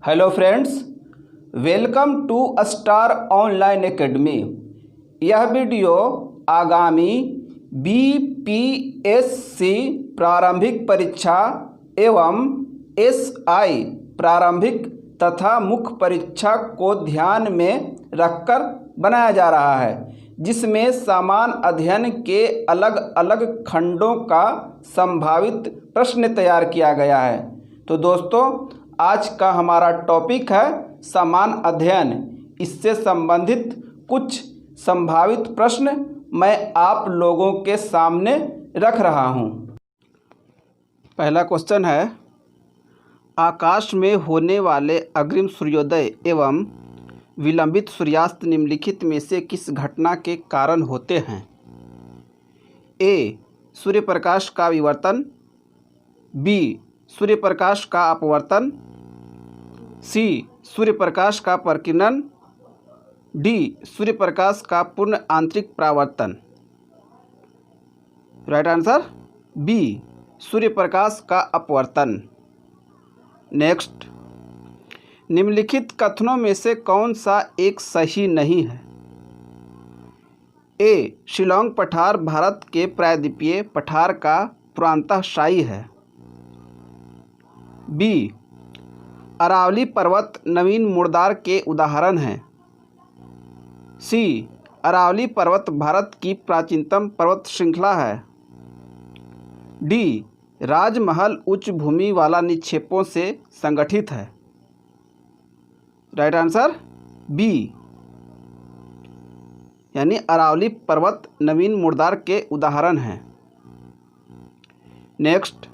Hello friends, welcome to Star Online Academy. यह video आगामी BPSC प्रारंभिक परीक्षा एवं एसआई प्रारंभिक तथा मुख्य परीक्षा को ध्यान में रखकर बनाया जा रहा है, जिसमें समान अध्ययन के अलग अलग खंडों का संभावित प्रश्न तैयार किया गया है। तो दोस्तों, आज का हमारा टॉपिक है समान अध्ययन। इससे संबंधित कुछ संभावित प्रश्न मैं आप लोगों के सामने रख रहा हूं। पहला क्वेश्चन है, आकाश में होने वाले अग्रिम सूर्योदय एवं विलंबित सूर्यास्त निम्नलिखित में से किस घटना के कारण होते हैं? ए. सूर्य प्रकाश का विवर्तन, बी. सूर्य प्रकाश का अपवर्तन, सी. सूर्य प्रकाश का प्रकीर्णन, डी. सूर्य प्रकाश का पूर्ण आंतरिक परावर्तन। Right answer B. सूर्य प्रकाश का अपवर्तन। नेक्स्ट, निम्नलिखित कथनों में से कौन सा एक सही नहीं है? ए. शिलोंग पठार भारत के प्रायद्वीपीय पठार का पुरातनशाही है। बी. अरावली पर्वत नवीन मुर्दार के उदाहरण हैं। सी. अरावली पर्वत भारत की प्राचीनतम पर्वत श्रृंखला है। डी. राजमहल उच्च भूमि वाला निक्षेपों से संगठित है। राइट आंसर बी, यानी अरावली पर्वत नवीन मुर्दार के उदाहरण हैं। नेक्स्ट,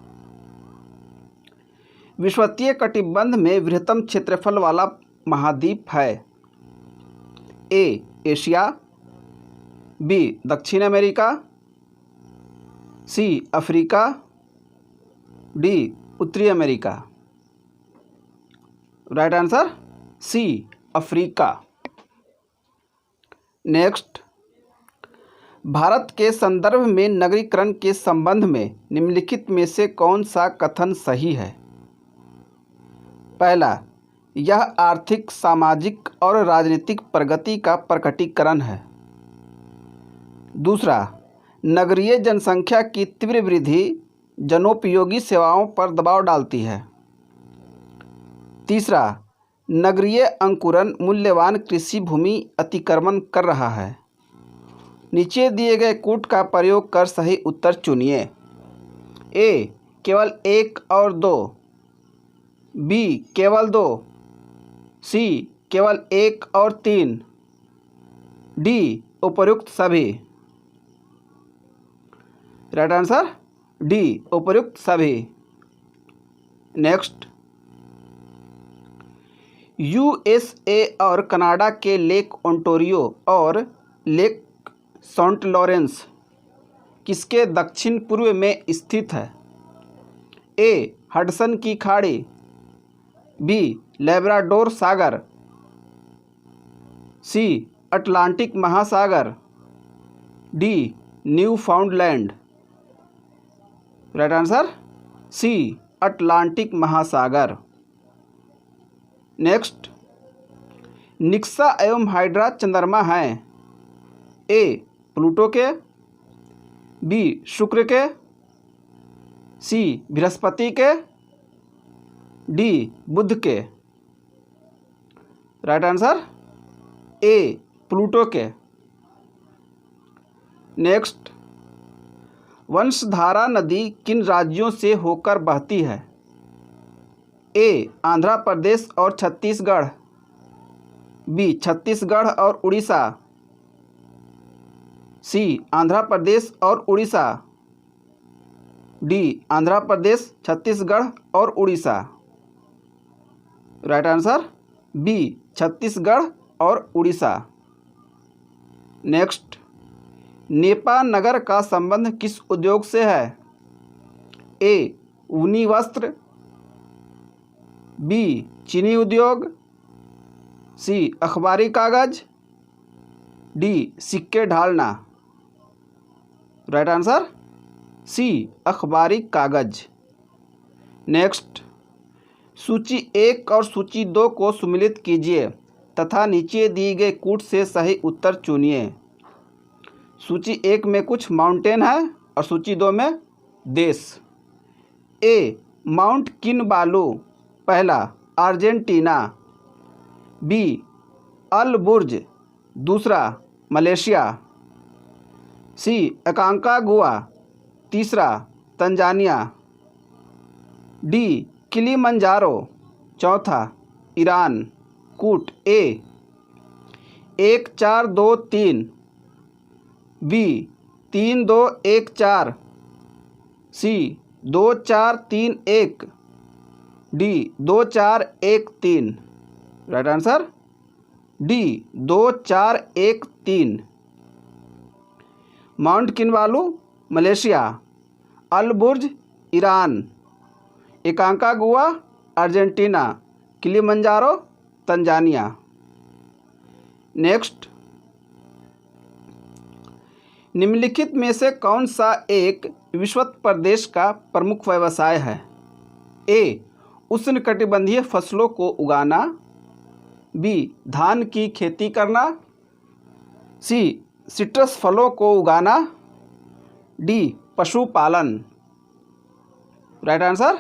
विषुवतीय कटिबंध में वृहत्तम क्षेत्रफल वाला महाद्वीप है? ए. Asia, B. दक्षिण अमेरिका, सी. Africa, D. उत्तरी America. Right answer C. Africa. Next, Bharat के संदर्भ में नगरीकरण के संबंध में निम्नलिखित में से कौन सा कथन सही है? पहला, यह आर्थिक, सामाजिक और राजनीतिक प्रगति का प्रकटीकरण है। दूसरा, नगरीय जनसंख्या की तीव्र वृद्धि जनोपयोगी सेवाओं पर दबाव डालती है। तीसरा, नगरीय अंकुरण मूल्यवान कृषि भूमि अतिक्रमण कर रहा है। नीचे दिए गए कूट का प्रयोग कर सही उत्तर चुनिए। ए. केवल 1 और 2, बी. केवल 2, सी. केवल 1 और 3, डी. उपर्युक्त सभी। Right answer D. उपर्युक्त सभी। नेक्स्ट, यूएसए और कनाडा के लेक ओंटारियो और लेक सेंट लॉरेंस किसके दक्षिण पूर्व में स्थित है? ए. हडसन की खाड़ी, बी. लैब्राडोर सागर, सी. अटलांटिक महासागर, D. Newfoundland. Right answer C. Atlantic महासागर। नेक्स्ट, निक्सा एवं हाइड्रा चंद्रमा हैं? ए. प्लूटो के, बी. शुक्र के, सी. बृहस्पति के, डी. बुध के। Right answer A. प्लूटो के। नेक्स्ट, वंशधारा नदी किन राज्यों से होकर बहती है? ए. आंध्र प्रदेश और छत्तीसगढ़, बी. छत्तीसगढ़ और उड़ीसा, सी. आंध्र प्रदेश और उड़ीसा, डी. आंध्र प्रदेश, छत्तीसगढ़ और Orissa. Right answer B. Chhattisgarh और उड़ीसा। नेक्स्ट, नेपा नगर का संबंध किस उद्योग से है? ए. ऊनी वस्त्र, बी. चीनी उद्योग, सी. अखबारी कागज, डी. सिक्के ढालना। Right answer C. अखबारी कागज। नेक्स्ट, सूची 1 और सूची 2 को सम्मिलित कीजिए तथा नीचे दिए गए कूट से सही उत्तर चुनिए। सूची 1 में कुछ माउंटेन है और सूची 2 में देश। ए माउंट किनबालू, पहला अर्जेंटीना। बी अल बुर्ज, दूसरा मलेशिया। सी अकांकागुआ, तीसरा तंजानिया। डी किलिमंजारो, चौथा ईरान। कूट A 1 4 2 3, B 3 2 1 4, C 2 4 3 1, D 2 4 1 3। Right answer D 2 4 1 3। Mount Kinabalu Malaysia, Elburz Iran, Aconcagua Argentina, Kilimanjaro Tanzania. Next, निम्नलिखित में से कौन सा एक विषुवत प्रदेश का प्रमुख व्यवसाय है? ए उष्णकटिबंधीय फसलों को उगाना। बी धान की खेती करना। सी सिट्रस फलों को उगाना। डी पशुपालन। राइट आंसर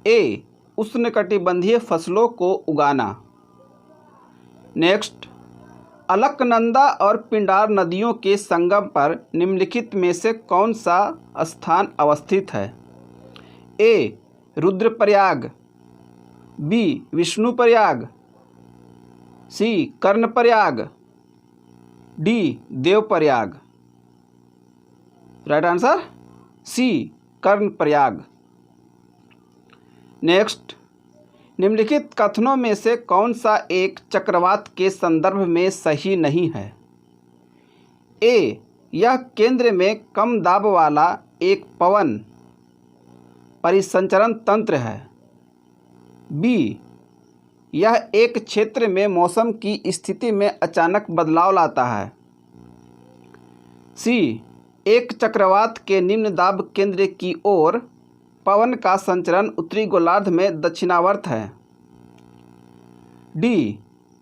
ए उष्णकटिबंधीय फसलों को उगाना। नेक्स्ट, अलकनंदा और पिंडार नदियों के संगम पर निम्नलिखित में से कौन सा स्थान अवस्थित है? A Rudraprayag, B Vishnuprayag, C Karnaprayag, D Devprayag. Right answer C Karnaprayag. Next, निम्नलिखित कथनों में से कौन सा एक चक्रवात के संदर्भ में सही नहीं है? ए यह केंद्र में कम दाब वाला एक पवन परिसंचरण तंत्र है। बी यह एक क्षेत्र में मौसम की स्थिति में अचानक बदलाव लाता है। सी एक चक्रवात के निम्न दाब केंद्र की ओर पवन का संचरण उत्तरी गोलार्ध में दक्षिणावर्त है। डी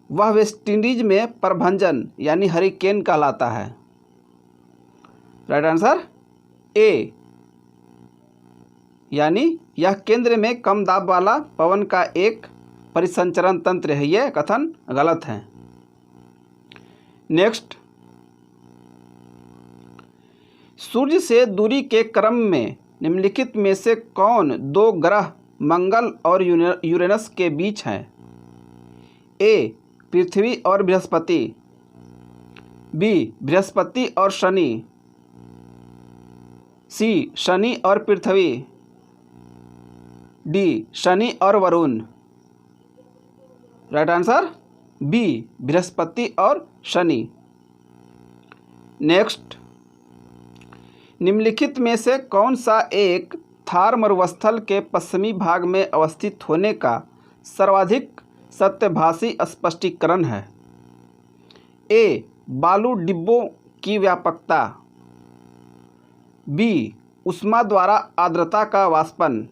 वह वेस्टइंडीज में प्रभंजन यानी हरिकेन कहलाता है। राइट आंसर ए यानी यह केंद्र में कम दाब वाला पवन का एक परिसंचरण तंत्र है। यह कथन गलत है। नेक्स्ट, सूर्य से दूरी के क्रम में निम्नलिखित में से कौन दो ग्रह मंगल और यूरेनस के बीच हैं? ए पृथ्वी और बृहस्पति, बी बृहस्पति और शनि, सी शनि और पृथ्वी, डी शनि और वरुण। राइट आंसर बी बृहस्पति और शनि। नेक्स्ट, निम्नलिखित में से कौन सा एक थार मरुस्थल के पश्चिमी भाग में अवस्थित होने का सर्वाधिक सत्यभाषी स्पष्टीकरण है? ए बालू डिब्बों की व्यापकता, बी उष्मा द्वारा आर्द्रता का वाष्पन,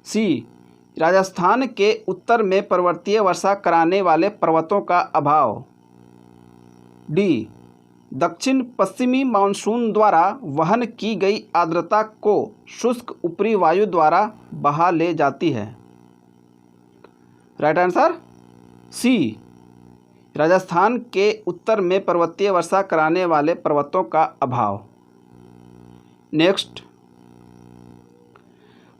सी राजस्थान के उत्तर में पर्वतीय वर्षा कराने वाले पर्वतों का अभाव, डी दक्षिण पश्चिमी मानसून द्वारा वहन की गई आर्द्रता को शुष्क ऊपरी वायु द्वारा बहा ले जाती है। राइट आंसर सी राजस्थान के उत्तर में पर्वतीय वर्षा कराने वाले पर्वतों का अभाव। नेक्स्ट,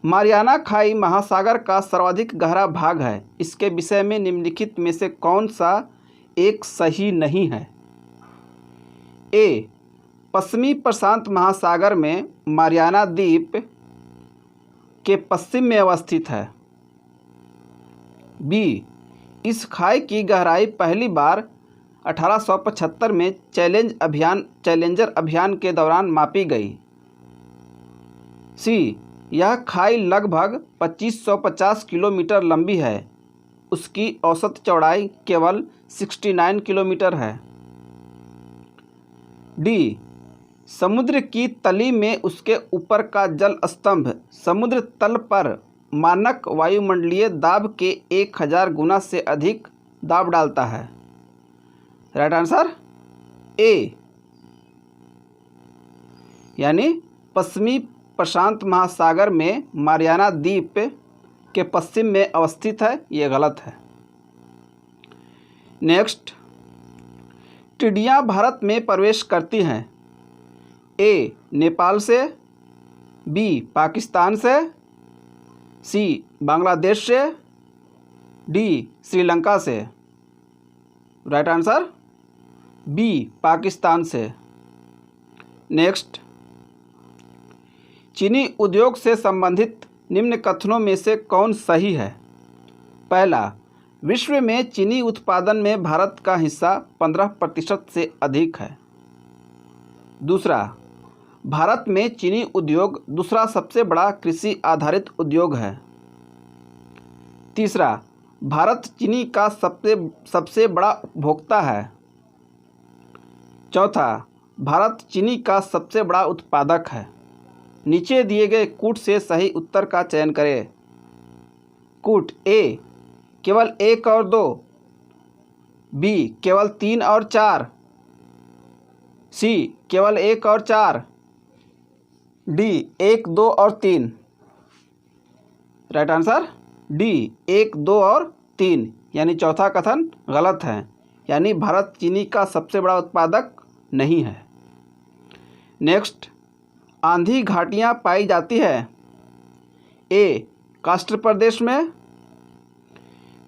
मारियाना खाई महासागर का सर्वाधिक गहरा भाग है। इसके विषय में निम्नलिखित में से कौन सा एक सही नहीं है? ए पश्चिमी प्रशांत महासागर में मारियाना द्वीप के पश्चिम में अवस्थित है। बी इस खाई की गहराई पहली बार 1875 में चैलेंजर अभियान के दौरान मापी गई। सी यह खाई लगभग 2550 किलोमीटर लंबी है। उसकी औसत चौड़ाई केवल 69 किलोमीटर है। डी समुद्र की तली में उसके ऊपर का जल स्तंभ समुद्र तल पर मानक वायुमंडलीय दाब के 1000 गुना से अधिक दाब डालता है? राइट आंसर ए, यानी पश्चिमी प्रशांत महासागर में मारियाना द्वीप के पश्चिम में अवस्थित है। ये गलत है। नेक्स्ट, टिड्डियाँ भारत में प्रवेश करती हैं? ए, नेपाल से, बी, पाकिस्तान से, सी, बांग्लादेश से, डी, श्रीलंका से। राइट आंसर बी, पाकिस्तान से। नेक्स्ट, चीनी उद्योग से संबंधित निम्न कथनों में से कौन सही है? पहला, विश्व में चीनी उत्पादन में भारत का हिस्सा 15% से अधिक है। दूसरा, भारत में चीनी उद्योग दूसरा सबसे बड़ा कृषि आधारित उद्योग है। तीसरा, भारत चीनी का सबसे बड़ा उपभोक्ता है। चौथा, भारत चीनी का सबसे बड़ा उत्पादक है। नीचे दिए गए कूट से सही उत्तर का चयन करें। कूट ए, केवल 1 और 2, बी, केवल 3 और 4, सी, केवल 1 और 4, डी, 1, 2 और 3। राइट आंसर डी, 1, 2 और 3, यानी चौथा कथन गलत है, यानी भारत चीनी का सबसे बड़ा उत्पादक नहीं है। नेक्स्ट, आंधी घाटियाँ पाई जाती है? ए, काष्ठ प्रदेश में,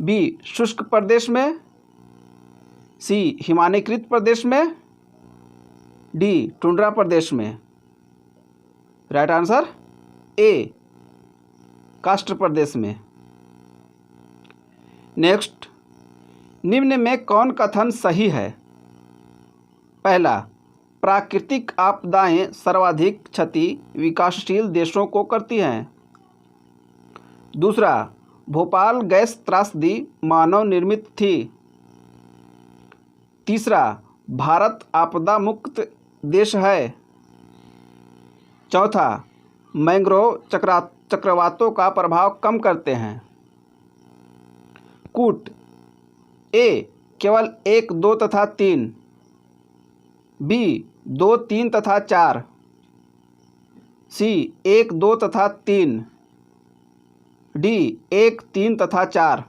बी, शुष्क प्रदेश में, सी, हिमानीकृत प्रदेश में, डी, टुंड्रा प्रदेश में। राइट आंसर ए, काष्ठ प्रदेश में। नेक्स्ट, निम्न में कौन कथन सही है? पहला, प्राकृतिक आपदाएं सर्वाधिक क्षति विकासशील देशों को करती हैं। दूसरा, भोपाल गैस त्रासदी मानव निर्मित थी। तीसरा, भारत आपदा मुक्त देश है। चौथा, मैंग्रोव चक्रवातों का प्रभाव कम करते हैं। कूट ए, केवल 1, 2 तथा 3, बी, 2, 3 तथा 4, सी, 1, 2 तथा 3, डी, 1, 3 तथा 4।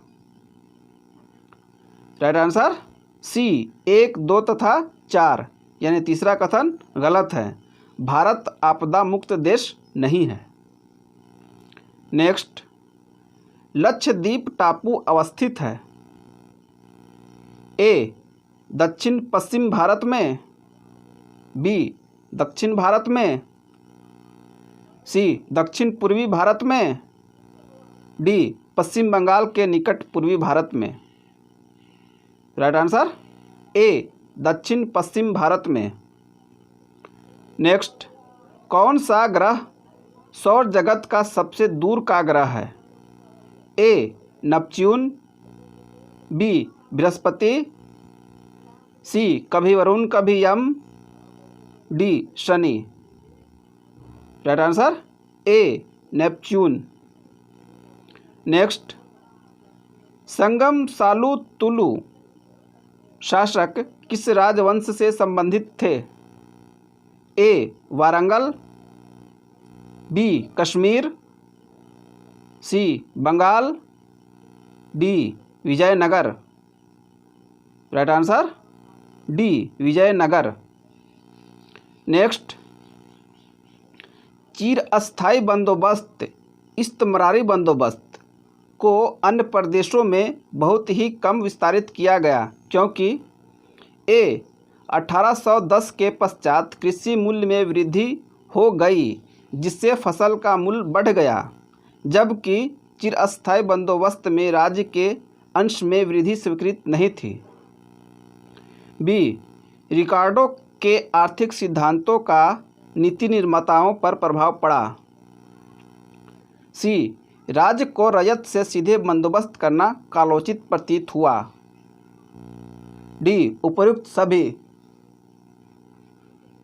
राइट आंसर सी, 1, 2 तथा 4, यानी तीसरा कथन गलत है, भारत आपदा मुक्त देश नहीं है। नेक्स्ट, लक्षद्वीप टापू अवस्थित है? ए, दक्षिण पश्चिम भारत में, बी, दक्षिण भारत में, सी, दक्षिण पूर्वी भारत में, डी, पश्चिम बंगाल के निकट पूर्वी भारत में। राइट आंसर ए, दक्षिण पश्चिम भारत में। नेक्स्ट, कौन सा ग्रह सौर जगत का सबसे दूर का ग्रह है? A, Neptune, B, Brihaspati, C, कभी वरुण कभी Yama, D, Shani. Right answer A, Neptune. Next, Sangama Saluva Tuluva शासक किस राजवंश से संबंधित थे? A, Warangal, B, Kashmir, C, Bengal, D, Vijayanagar. Right answer D, Vijayanagar. Next, चिरस्थायी बंदोबस्त इस्तमरारी बंदोबस्त को अन्य प्रदेशों में बहुत ही कम विस्तारित किया गया क्योंकि ए, 1810 के पश्चात कृषि मूल्य में वृद्धि हो गई जिससे फसल का मूल्य बढ़ गया, जबकि चिरस्थायी बंदोबस्त में राज्य के अंश में वृद्धि स्वीकृत नहीं थी। बी, रिकार्डो के आर्थिक सिद्धांतों का नीति निर्माताओं पर प्रभाव पड़ा। सी, राज्य को रयत से सीधे बंदोबस्त करना कालोचित प्रतीत हुआ। डी, उपर्युक्त सभी।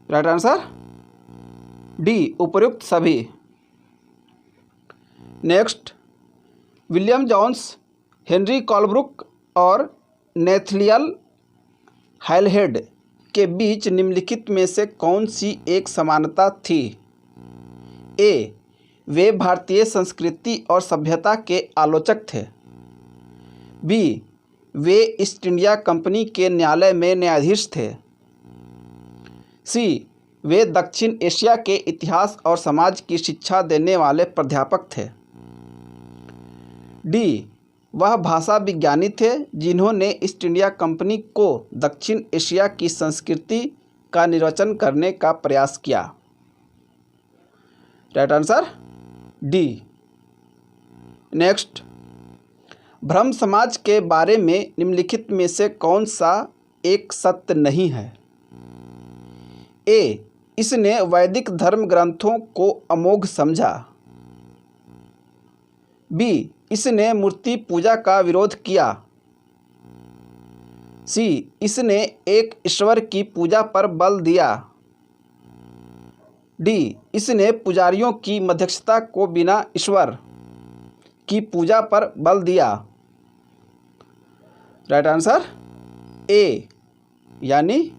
राइट आंसर डी, उपर्युक्त सभी। Next, William Jones, Henry Colebrooke और नेथनियल हाइलहेड के बीच निम्नलिखित में से कौन सी एक समानता थी? ए, वे भारतीय संस्कृति और सभ्यता के आलोचक थे। बी, वे ईस्ट इंडिया कंपनी के न्यायालय में न्यायाधीश थे। सी, वे दक्षिण एशिया के इतिहास और समाज की शिक्षा देने वाले प्राध्यापक थे। डी, वह भाषा विज्ञानी थे जिन्होंने ईस्ट इंडिया कंपनी को दक्षिण एशिया की संस्कृति का निर्वचन करने का प्रयास किया। Right answer D. नेक्स्ट, ब्रह्म समाज के बारे में निम्नलिखित में से कौन सा एक सत्य नहीं है? ए, इसने वैदिक धर्म ग्रंथों को अमोघ समझा। बी, इसने मूर्ति पूजा का विरोध किया। सी, इसने एक ईश्वर की पूजा पर बल दिया। डी, इसने पुजारियों की मध्यस्थता को बिना ईश्वर की पूजा पर बल दिया। राइट आंसर ए, यानी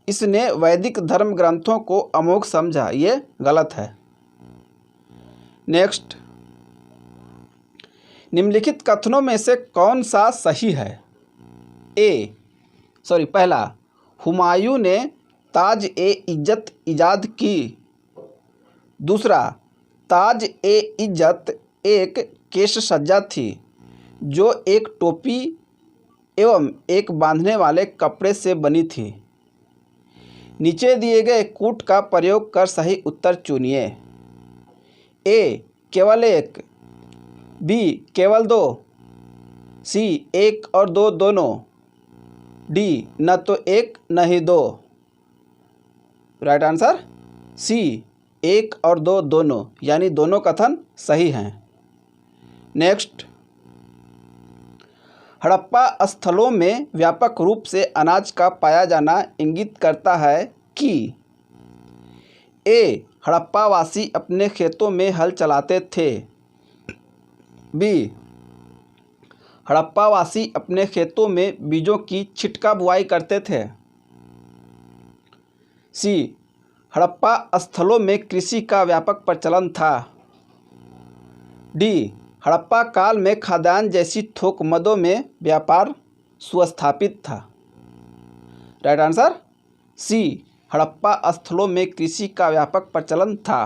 इसने वैदिक धर्म ग्रंथों को अमोघ समझा, ये गलत है। नेक्स्ट, निम्नलिखित कथनों में से कौन सा सही है? पहला, हुमायूं ने ताज ए इज्जत इजाद की। दूसरा, ताज ए इज्जत एक केश सज्जा थी जो एक टोपी एवं एक बांधने वाले कपड़े से बनी थी। नीचे दिए गए कूट का प्रयोग कर सही उत्तर चुनिए। ए, केवल एक। बी, केवल दो। सी, एक और दो दोनों। डी, न तो एक न ही दो। राइट आंसर सी, एक और दो दोनों, यानी दोनों कथन सही हैं। नेक्स्ट, हड़प्पा स्थलों में व्यापक रूप से अनाज का पाया जाना इंगित करता है कि ए, हड़प्पावासी अपने खेतों में हल चलाते थे। बी, हड़प्पावासी अपने खेतों में बीजों की छिटका बुआई करते थे। सी, हड़प्पा स्थलों में कृषि का व्यापक प्रचलन था। डी, हड़प्पा काल में खाद्यान्न जैसी थोक मदों में व्यापार सुस्थापित था। राइट आंसर सी, हड़प्पा स्थलों में कृषि का व्यापक प्रचलन था।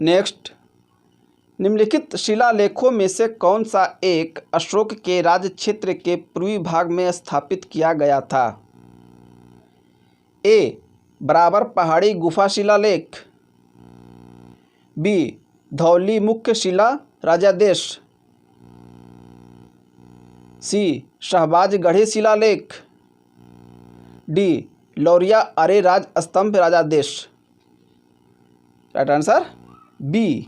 नेक्स्ट, निम्नलिखित शिलालेखों में से कौन सा एक अशोक के राज क्षेत्र के पूर्वी भाग में स्थापित किया गया था? ए, बराबर पहाड़ी गुफा शिलालेख। बी, धौली मुख्य शिला राजादेश। सी, शहबाजगढ़ी शिलालेख। डी, लौरिया अरे राज स्तंभ राजादेश। राइट आंसर बी,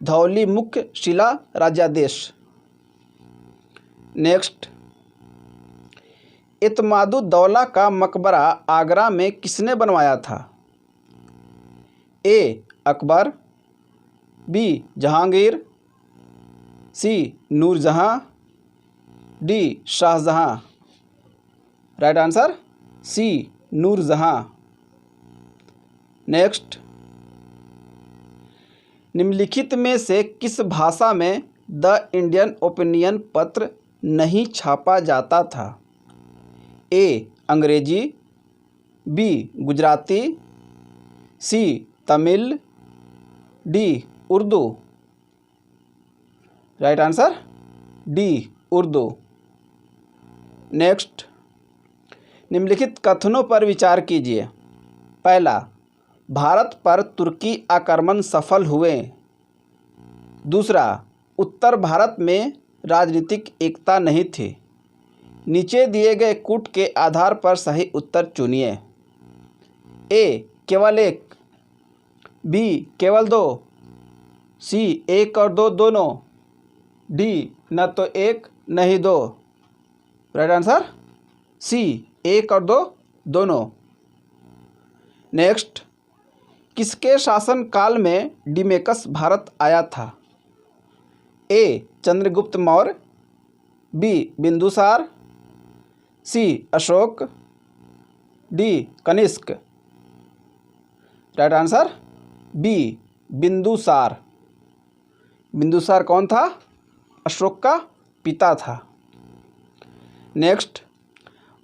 धौली मुख्य शिला राजादेश। नेक्स्ट, इत्मादुद्दौला का मकबरा आगरा में किसने बनवाया था? A, Akbar. B, Jahangir. C, Nur Jahan. D, Shah Jahan. Right answer C, Nur Jahan. Next, निम्नलिखित में से किस भाषा में द इंडियन ओपिनियन पत्र नहीं छापा जाता था? A, Angrezi. B, Gujarati. C, Tamil. D, Urdu. Right answer D, Urdu. Next, निम्नलिखित कथनों पर विचार कीजिए। पहला, भारत पर तुर्की आक्रमण सफल हुए। दूसरा, उत्तर भारत में राजनीतिक एकता नहीं थी। नीचे दिए गए कूट के आधार पर सही उत्तर चुनिए। ए, केवल एक। बी, केवल दो। सी, एक और दो दोनों। डी, न तो एक न ही दो। राइट आंसर सी, एक और दो दोनों। नेक्स्ट, किसके शासन काल में डिमेकस भारत आया था? A Chandragupta Maurya, B Bindusara, C Ashoka, D Kanishka. Right answer B Bindusara. Bindusara कौन था? अशोक का पिता था। नेक्स्ट,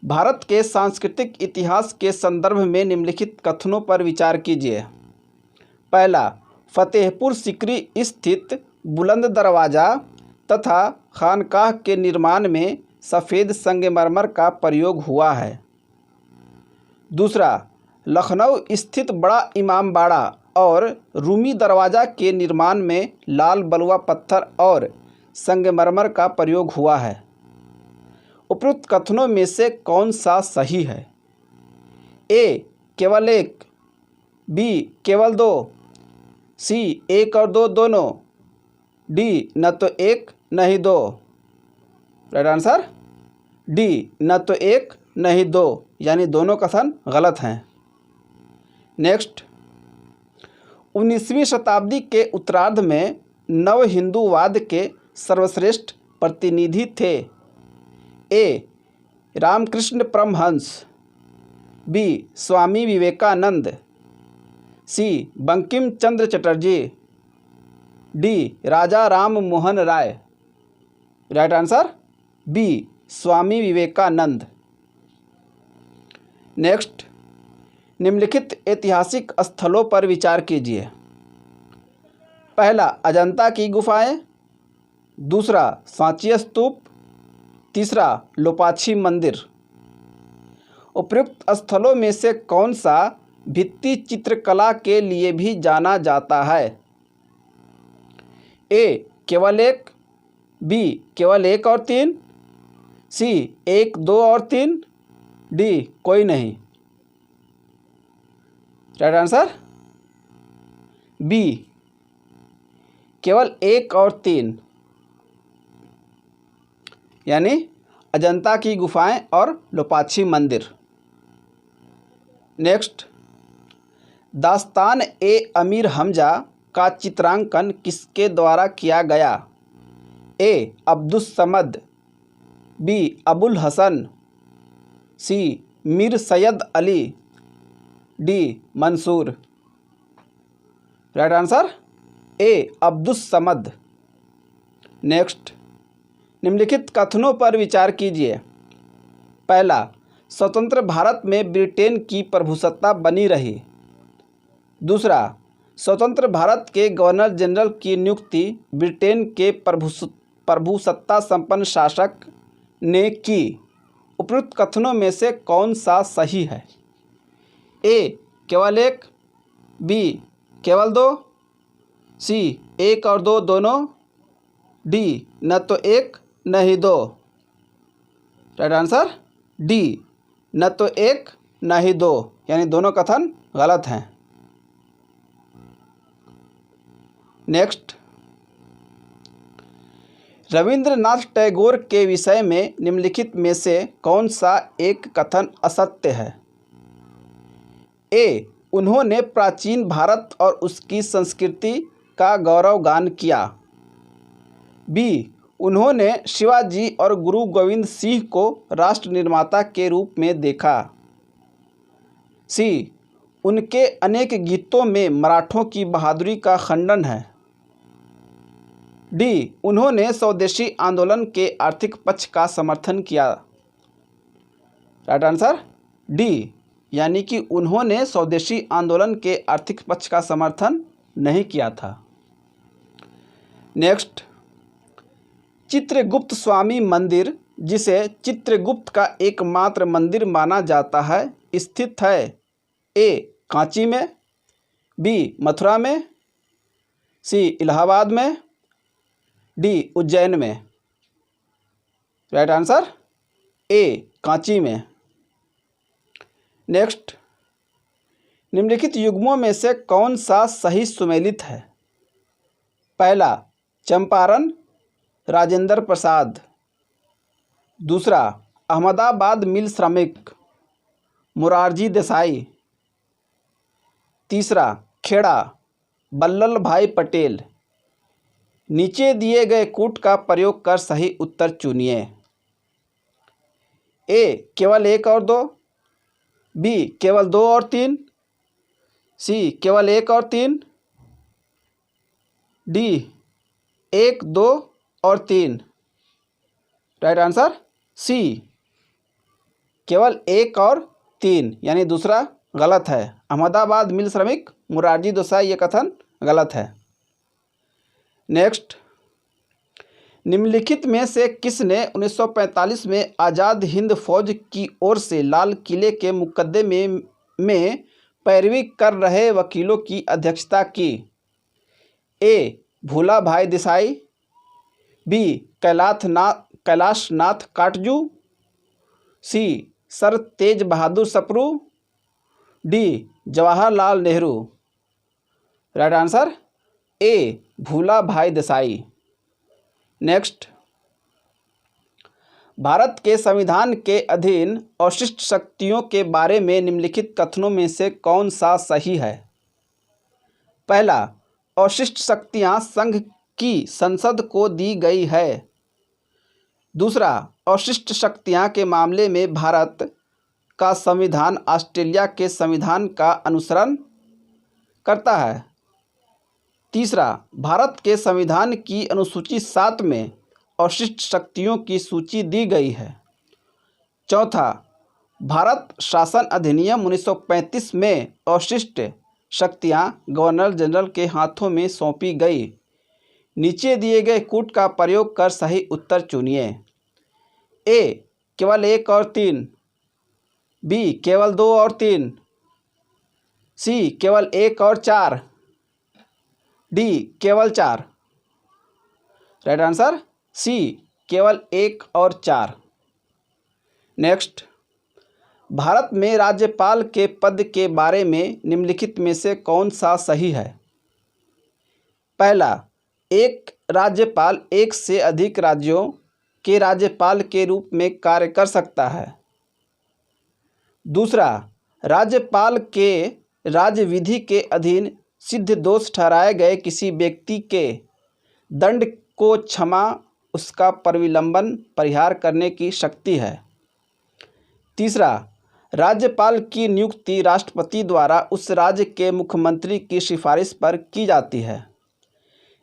भारत के सांस्कृतिक इतिहास के संदर्भ में निम्नलिखित कथनों पर विचार कीजिए। पहला, फतेहपुर सीकरी स्थित बुलंद दरवाज़ा तथा खानकाह के निर्माण में सफ़ेद संगमरमर का प्रयोग हुआ है। दूसरा, लखनऊ स्थित बड़ा इमाम बाड़ा और रूमी दरवाज़ा के निर्माण में लाल बलुआ पत्थर और संगमरमर का प्रयोग हुआ है। उपरोक्त कथनों में से कौन सा सही है? ए केवल एक, बी केवल दो, सी एक और दो दोनों, डी न तो एक न ही दो। राइट आंसर डी न तो एक न ही दो, यानी दोनों कथन गलत हैं। नेक्स्ट, 19वीं शताब्दी के उत्तरार्ध में नव हिंदूवाद के सर्वश्रेष्ठ प्रतिनिधि थे। ए रामकृष्ण परमहंस, बी स्वामी विवेकानंद, सी बंकिम चंद्र चटर्जी, डी राजा Ram Mohan Roy. Right answer B Swami Vivekananda. Next, निम्नलिखित ऐतिहासिक स्थलों पर विचार कीजिए। पहला, अजंता की गुफाएं, दूसरा सांची स्तूप, तीसरा लोपाक्षी मंदिर। उपयुक्त स्थलों में से कौन सा भित्ति चित्रकला के लिए भी जाना जाता है? ए केवल एक, बी केवल एक और तीन, सी एक दो और तीन, डी कोई नहीं। राइट आंसर बी केवल एक और तीन, यानी अजंता की गुफाएं और लोपाक्षी मंदिर। नेक्स्ट, दास्तान ए अमीर हमजा का चित्रांकन किसके द्वारा किया गया? A Abdus Samad, B Abul Hasan, C Mir Sayyid Ali, D Mansur. Right answer A Abdus Samad. Next, निम्नलिखित कथनों पर विचार कीजिए। पहला, स्वतंत्र भारत में ब्रिटेन की प्रभुसत्ता बनी रही। दूसरा, स्वतंत्र भारत के गवर्नर जनरल की नियुक्ति ब्रिटेन के प्रभुसत्ता संपन्न शासक ने की। उपयुक्त कथनों में से कौन सा सही है? ए केवल एक, बी केवल दो, सी एक और दो दोनों, डी न तो एक न ही दो। राइट आंसर डी न तो एक न ही दो, यानी दोनों कथन गलत हैं। नेक्स्ट, रविंद्रनाथ टैगोर के विषय में निम्नलिखित में से कौन सा एक कथन असत्य है? ए उन्होंने प्राचीन भारत और उसकी संस्कृति का गौरवगान किया, बी उन्होंने शिवाजी और गुरु गोविंद सिंह को राष्ट्र निर्माता के रूप में देखा, सी उनके अनेक गीतों में मराठों की बहादुरी का खंडन है, डी उन्होंने स्वदेशी आंदोलन के आर्थिक पक्ष का समर्थन किया। राइट आंसर डी, यानी कि उन्होंने स्वदेशी आंदोलन के आर्थिक पक्ष का समर्थन नहीं किया था। नेक्स्ट, चित्रगुप्त स्वामी मंदिर, जिसे चित्रगुप्त का एकमात्र मंदिर माना जाता है, स्थित है ए कांची में, बी मथुरा में, सी इलाहाबाद में, डी उज्जैन में। राइट आंसर ए कांची में। नेक्स्ट, निम्नलिखित युग्मों में से कौन सा सही सुमेलित है? पहला, चंपारण राजेंद्र प्रसाद, दूसरा अहमदाबाद मिल श्रमिक मुरारजी देसाई, तीसरा खेड़ा बल्लभ भाई पटेल, नीचे दिए गए कूट का प्रयोग कर सही उत्तर चुनिए। ए केवल 1 और 2, बी केवल 2 और 3, सी केवल 1 और 3, डी 1, 2 और 3। राइट आंसर सी केवल 1 और 3, यानी दूसरा गलत है। अहमदाबाद मिल श्रमिक मुरारजी देसाई, ये कथन गलत है। नेक्स्ट, निम्नलिखित में से किसने 1945 में आज़ाद हिंद फौज की ओर से लाल किले के मुकदमे में पैरवी कर रहे वकीलों की अध्यक्षता की? A Bhulabhai Desai, B Kailashnath Katju, C sir Tej Bahadur Sapru, D Jawaharlal Nehru. Right answer A Bhulabhai Desai. Next, Bharat के संविधान के अधीन अवशिष्ट शक्तियों के बारे में निम्नलिखित कथनों में से कौन सा सही है? पहला, अवशिष्ट शक्तियां संघ की संसद को दी गई है। दूसरा, अवशिष्ट शक्तियां के मामले में भारत का संविधान ऑस्ट्रेलिया के संविधान का अनुसरण करता है। तीसरा, भारत के संविधान की अनुसूची 7 में अवशिष्ट शक्तियों की सूची दी गई है। चौथा, भारत शासन अधिनियम 1935 में अवशिष्ट शक्तियां गवर्नर जनरल के हाथों में सौंपी गई। नीचे दिए गए कूट का प्रयोग कर सही उत्तर चुनिए। ए केवल 1 और 3, बी केवल 2 और 3, सी केवल 1 और 4, डी केवल 4। राइट आंसर सी केवल 1 और 4। नेक्स्ट, भारत में राज्यपाल के पद के बारे में निम्नलिखित में से कौन सा सही है? पहला, एक राज्यपाल एक से अधिक राज्यों के राज्यपाल के रूप में कार्य कर सकता है। दूसरा, राज्यपाल के राज्य विधि के अधीन सिद्ध दोष ठहराए गए किसी व्यक्ति के दंड को क्षमा उसका परिलंबन परिहार करने की शक्ति है। तीसरा, राज्यपाल की नियुक्ति राष्ट्रपति द्वारा उस राज्य के मुख्यमंत्री की सिफारिश पर की जाती है।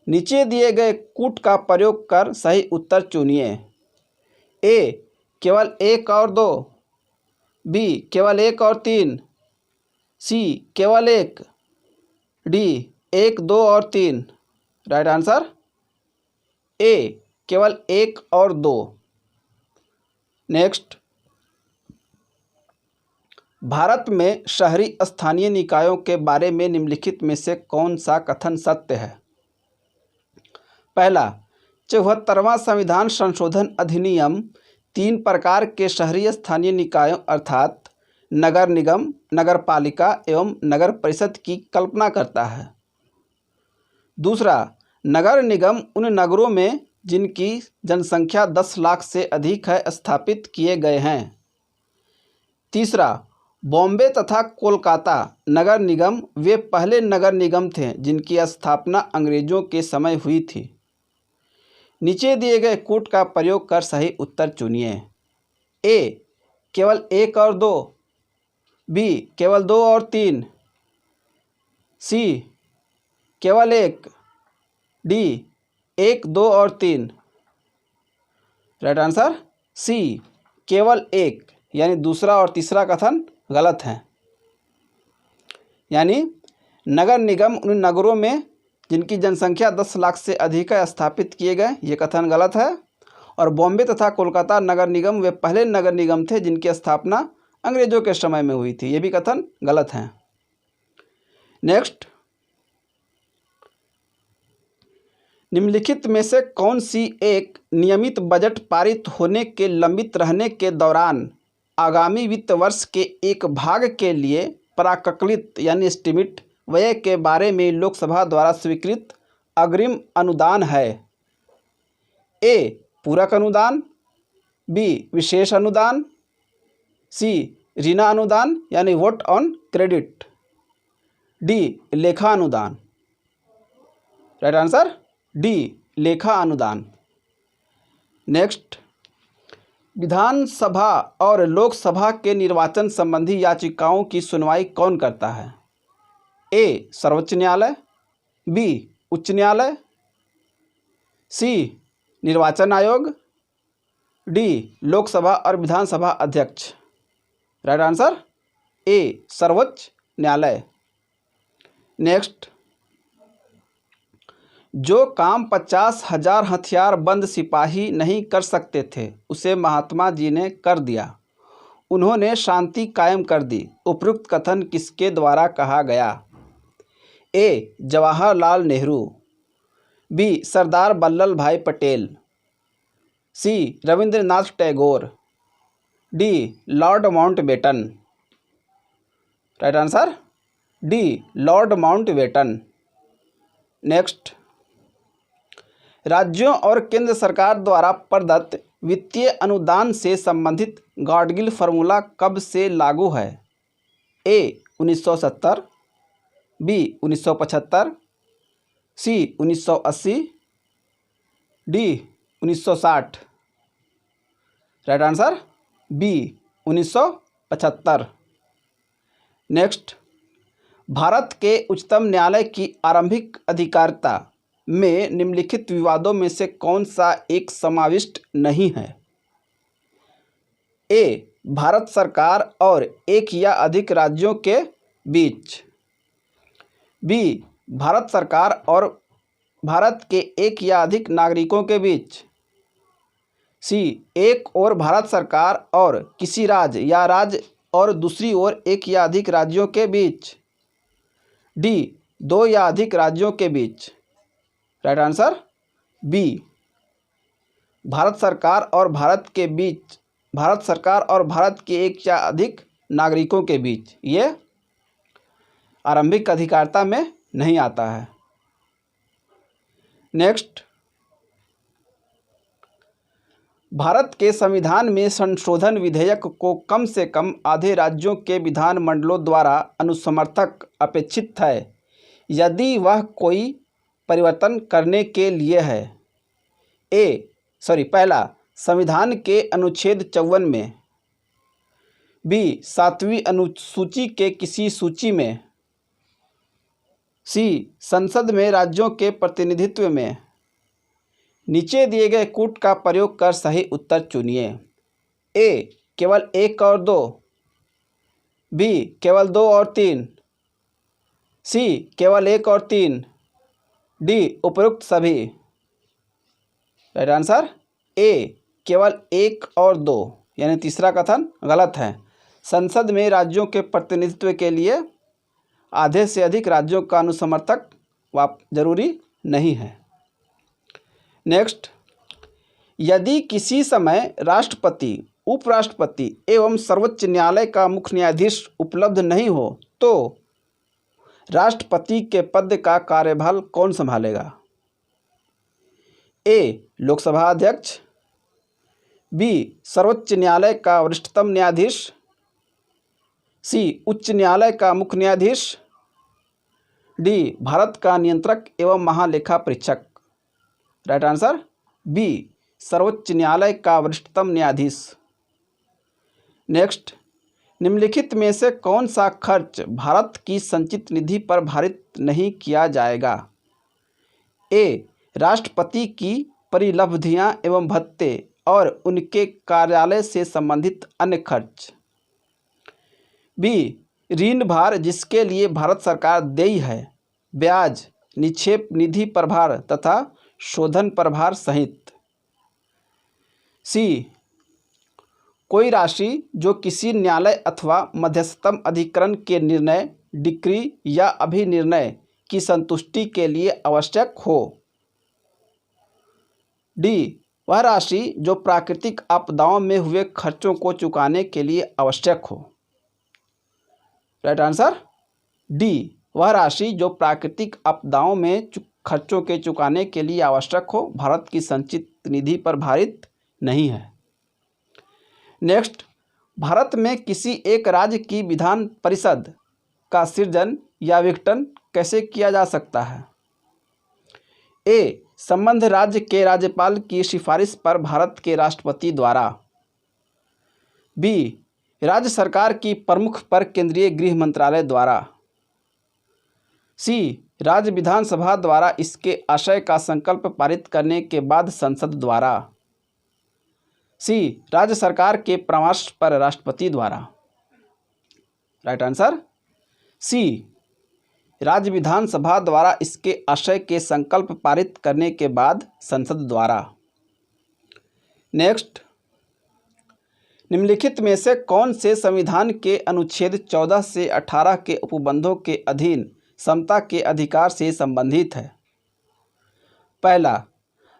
नीचे दिए गए कूट का प्रयोग कर सही उत्तर चुनिए। ए केवल 1 और 2, बी केवल 1 और 3, सी केवल 1, डी 1, 2 और 3। राइट आंसर ए केवल 1 और 2। नेक्स्ट, भारत में शहरी स्थानीय निकायों के बारे में निम्नलिखित में से कौन सा कथन सत्य है? पहला, 74वां संविधान संशोधन अधिनियम 3 प्रकार के शहरी स्थानीय निकायों अर्थात नगर निगम, नगरपालिका एवं नगर परिषद की कल्पना करता है। दूसरा, नगर निगम उन नगरों में जिनकी जनसंख्या 10 लाख से अधिक है स्थापित किए गए हैं। तीसरा, बॉम्बे तथा कोलकाता नगर निगम वे पहले नगर निगम थे जिनकी स्थापना अंग्रेजों के समय हुई थी। नीचे दिए गए कूट का प्रयोग कर सही उत्तर चुनिए। ए केवल 1 और 2, बी केवल 2 और 3, सी केवल 1, डी 1, 2 और 3। राइट आंसर सी केवल 1, यानी दूसरा और तीसरा कथन गलत है। यानी नगर निगम उन नगरों में जिनकी जनसंख्या 10 लाख से अधिक है स्थापित किए गए, ये कथन गलत है। और बॉम्बे तथा कोलकाता नगर निगम वे पहले नगर निगम थे जिनकी स्थापना अंग्रेजों के समय में हुई थी, ये भी कथन गलत है। नेक्स्ट, निम्नलिखित में से कौन सी एक नियमित बजट पारित होने के लंबित रहने के दौरान आगामी वित्त वर्ष के एक भाग के लिए प्राक्कलित यानी एस्टिमेट व्यय के बारे में लोकसभा द्वारा स्वीकृत अग्रिम अनुदान है? ए पूरक अनुदान, बी विशेष अनुदान, सी ऋण अनुदान यानी वोट ऑन क्रेडिट, डी लेखा अनुदान। राइट आंसर डी लेखा अनुदान। नेक्स्ट, विधानसभा और लोकसभा के निर्वाचन संबंधी याचिकाओं की सुनवाई कौन करता है? ए. सर्वोच्च न्यायालय, बी. उच्च न्यायालय, सी. निर्वाचन आयोग, डी. लोकसभा और विधानसभा अध्यक्ष। राइट आंसर ए. सर्वोच्च न्यायालय। नेक्स्ट, जो काम 50,000 हथियारबंद सिपाही नहीं कर सकते थे उसे महात्मा जी ने कर दिया, उन्होंने शांति कायम कर दी। उपयुक्त कथन किसके द्वारा कहा गया? A. Jawaharlal Nehru, B. Sardar Vallabhbhai Patel, C. Rabindranath Tagore, D. Lord Mountbatten. Right answer D. Lord Mountbatten. Next, राज्यों और केंद्र सरकार द्वारा प्रदत्त वित्तीय अनुदान से संबंधित गाडगिल फार्मूला कब से लागू है? A. 1970, B. 1975, C. 1980, D. 1960। Right answer B. 1975। Next, Bharat के उच्चतम न्यायालय की आरंभिक अधिकारिता में निम्नलिखित विवादों में से कौन सा एक समाविष्ट नहीं है? ए. भारत सरकार और एक या अधिक राज्यों के बीच, बी. भारत सरकार और भारत के एक या अधिक नागरिकों के बीच, सी. एक और भारत सरकार और किसी राज्य या राज्य और दूसरी ओर एक या अधिक राज्यों के बीच, डी. दो या अधिक राज्यों के बीच। Right answer B. भारत सरकार और भारत के बीच, भारत सरकार और भारत के एक या अधिक नागरिकों के बीच, ये आरंभिक अधिकारिता में नहीं आता है। नेक्स्ट, भारत के संविधान में संशोधन विधेयक को कम से कम आधे राज्यों के विधानमंडलों द्वारा अनुसमर्थक अपेक्षित है यदि वह कोई परिवर्तन करने के लिए है। पहला, संविधान के अनुच्छेद 54 में, बी. 7वीं अनुसूची के किसी सूची में, सी. संसद में राज्यों के प्रतिनिधित्व में। नीचे दिए गए कूट का प्रयोग कर सही उत्तर चुनिए। ए. केवल 1 और 2, बी. केवल 2 और 3, सी. केवल 1 और 3, डी. उपयुक्त सभी। राइट आंसर ए. केवल 1 और 2, यानी तीसरा कथन गलत है। संसद में राज्यों के प्रतिनिधित्व के लिए आधे से अधिक राज्यों का अनुसमर्थक जरूरी नहीं है। नेक्स्ट, यदि किसी समय राष्ट्रपति, उपराष्ट्रपति एवं सर्वोच्च न्यायालय का मुख्य न्यायाधीश उपलब्ध नहीं हो तो राष्ट्रपति के पद का कार्यभार कौन संभालेगा? ए. लोकसभा अध्यक्ष, बी. सर्वोच्च न्यायालय का वरिष्ठतम न्यायाधीश, सी. उच्च न्यायालय का मुख्य न्यायाधीश, डी. भारत का नियंत्रक एवं महालेखा परीक्षक। Right answer B. सर्वोच्च न्यायालय का वरिष्ठतम न्यायाधीश। नेक्स्ट, निम्नलिखित में से कौन सा खर्च भारत की संचित निधि पर भारित नहीं किया जाएगा? ए. राष्ट्रपति की परिलब्धियां एवं भत्ते और उनके कार्यालय से संबंधित अन्य खर्च, बी. ऋण भार जिसके लिए भारत सरकार देय है, ब्याज, निक्षेप निधि प्रभार तथा शोधन प्रभार सहित, सी. कोई राशि जो किसी न्यायालय अथवा मध्यस्थतम अधिकरण के निर्णय, डिक्री या अभिनिर्णय की संतुष्टि के लिए आवश्यक हो, डी. वह राशि जो प्राकृतिक आपदाओं में हुए खर्चों को चुकाने के लिए आवश्यक हो। Right answer D. वह राशि जो प्राकृतिक आपदाओं में खर्चों के चुकाने के लिए आवश्यक हो, भारत की संचित निधि पर भारित नहीं है। नेक्स्ट, भारत में किसी एक राज्य की विधान परिषद का सृजन या विघटन कैसे किया जा सकता है? ए. संबंध राज्य के राज्यपाल की सिफारिश पर भारत के राष्ट्रपति द्वारा। बी, राज्य सरकार की प्रमुख पर केंद्रीय गृह मंत्रालय द्वारा। सी, राज्य विधानसभा द्वारा इसके आशय का संकल्प पारित करने के बाद संसद द्वारा। सी, राज्य सरकार के परामर्श पर राष्ट्रपति द्वारा। राइट आंसर सी, राज्य विधानसभा द्वारा इसके आशय के संकल्प पारित करने के बाद संसद द्वारा। नेक्स्ट, निम्नलिखित में से कौन से संविधान के अनुच्छेद 14 से 18 के उपबंधों के अधीन समता के अधिकार से संबंधित है? पहला,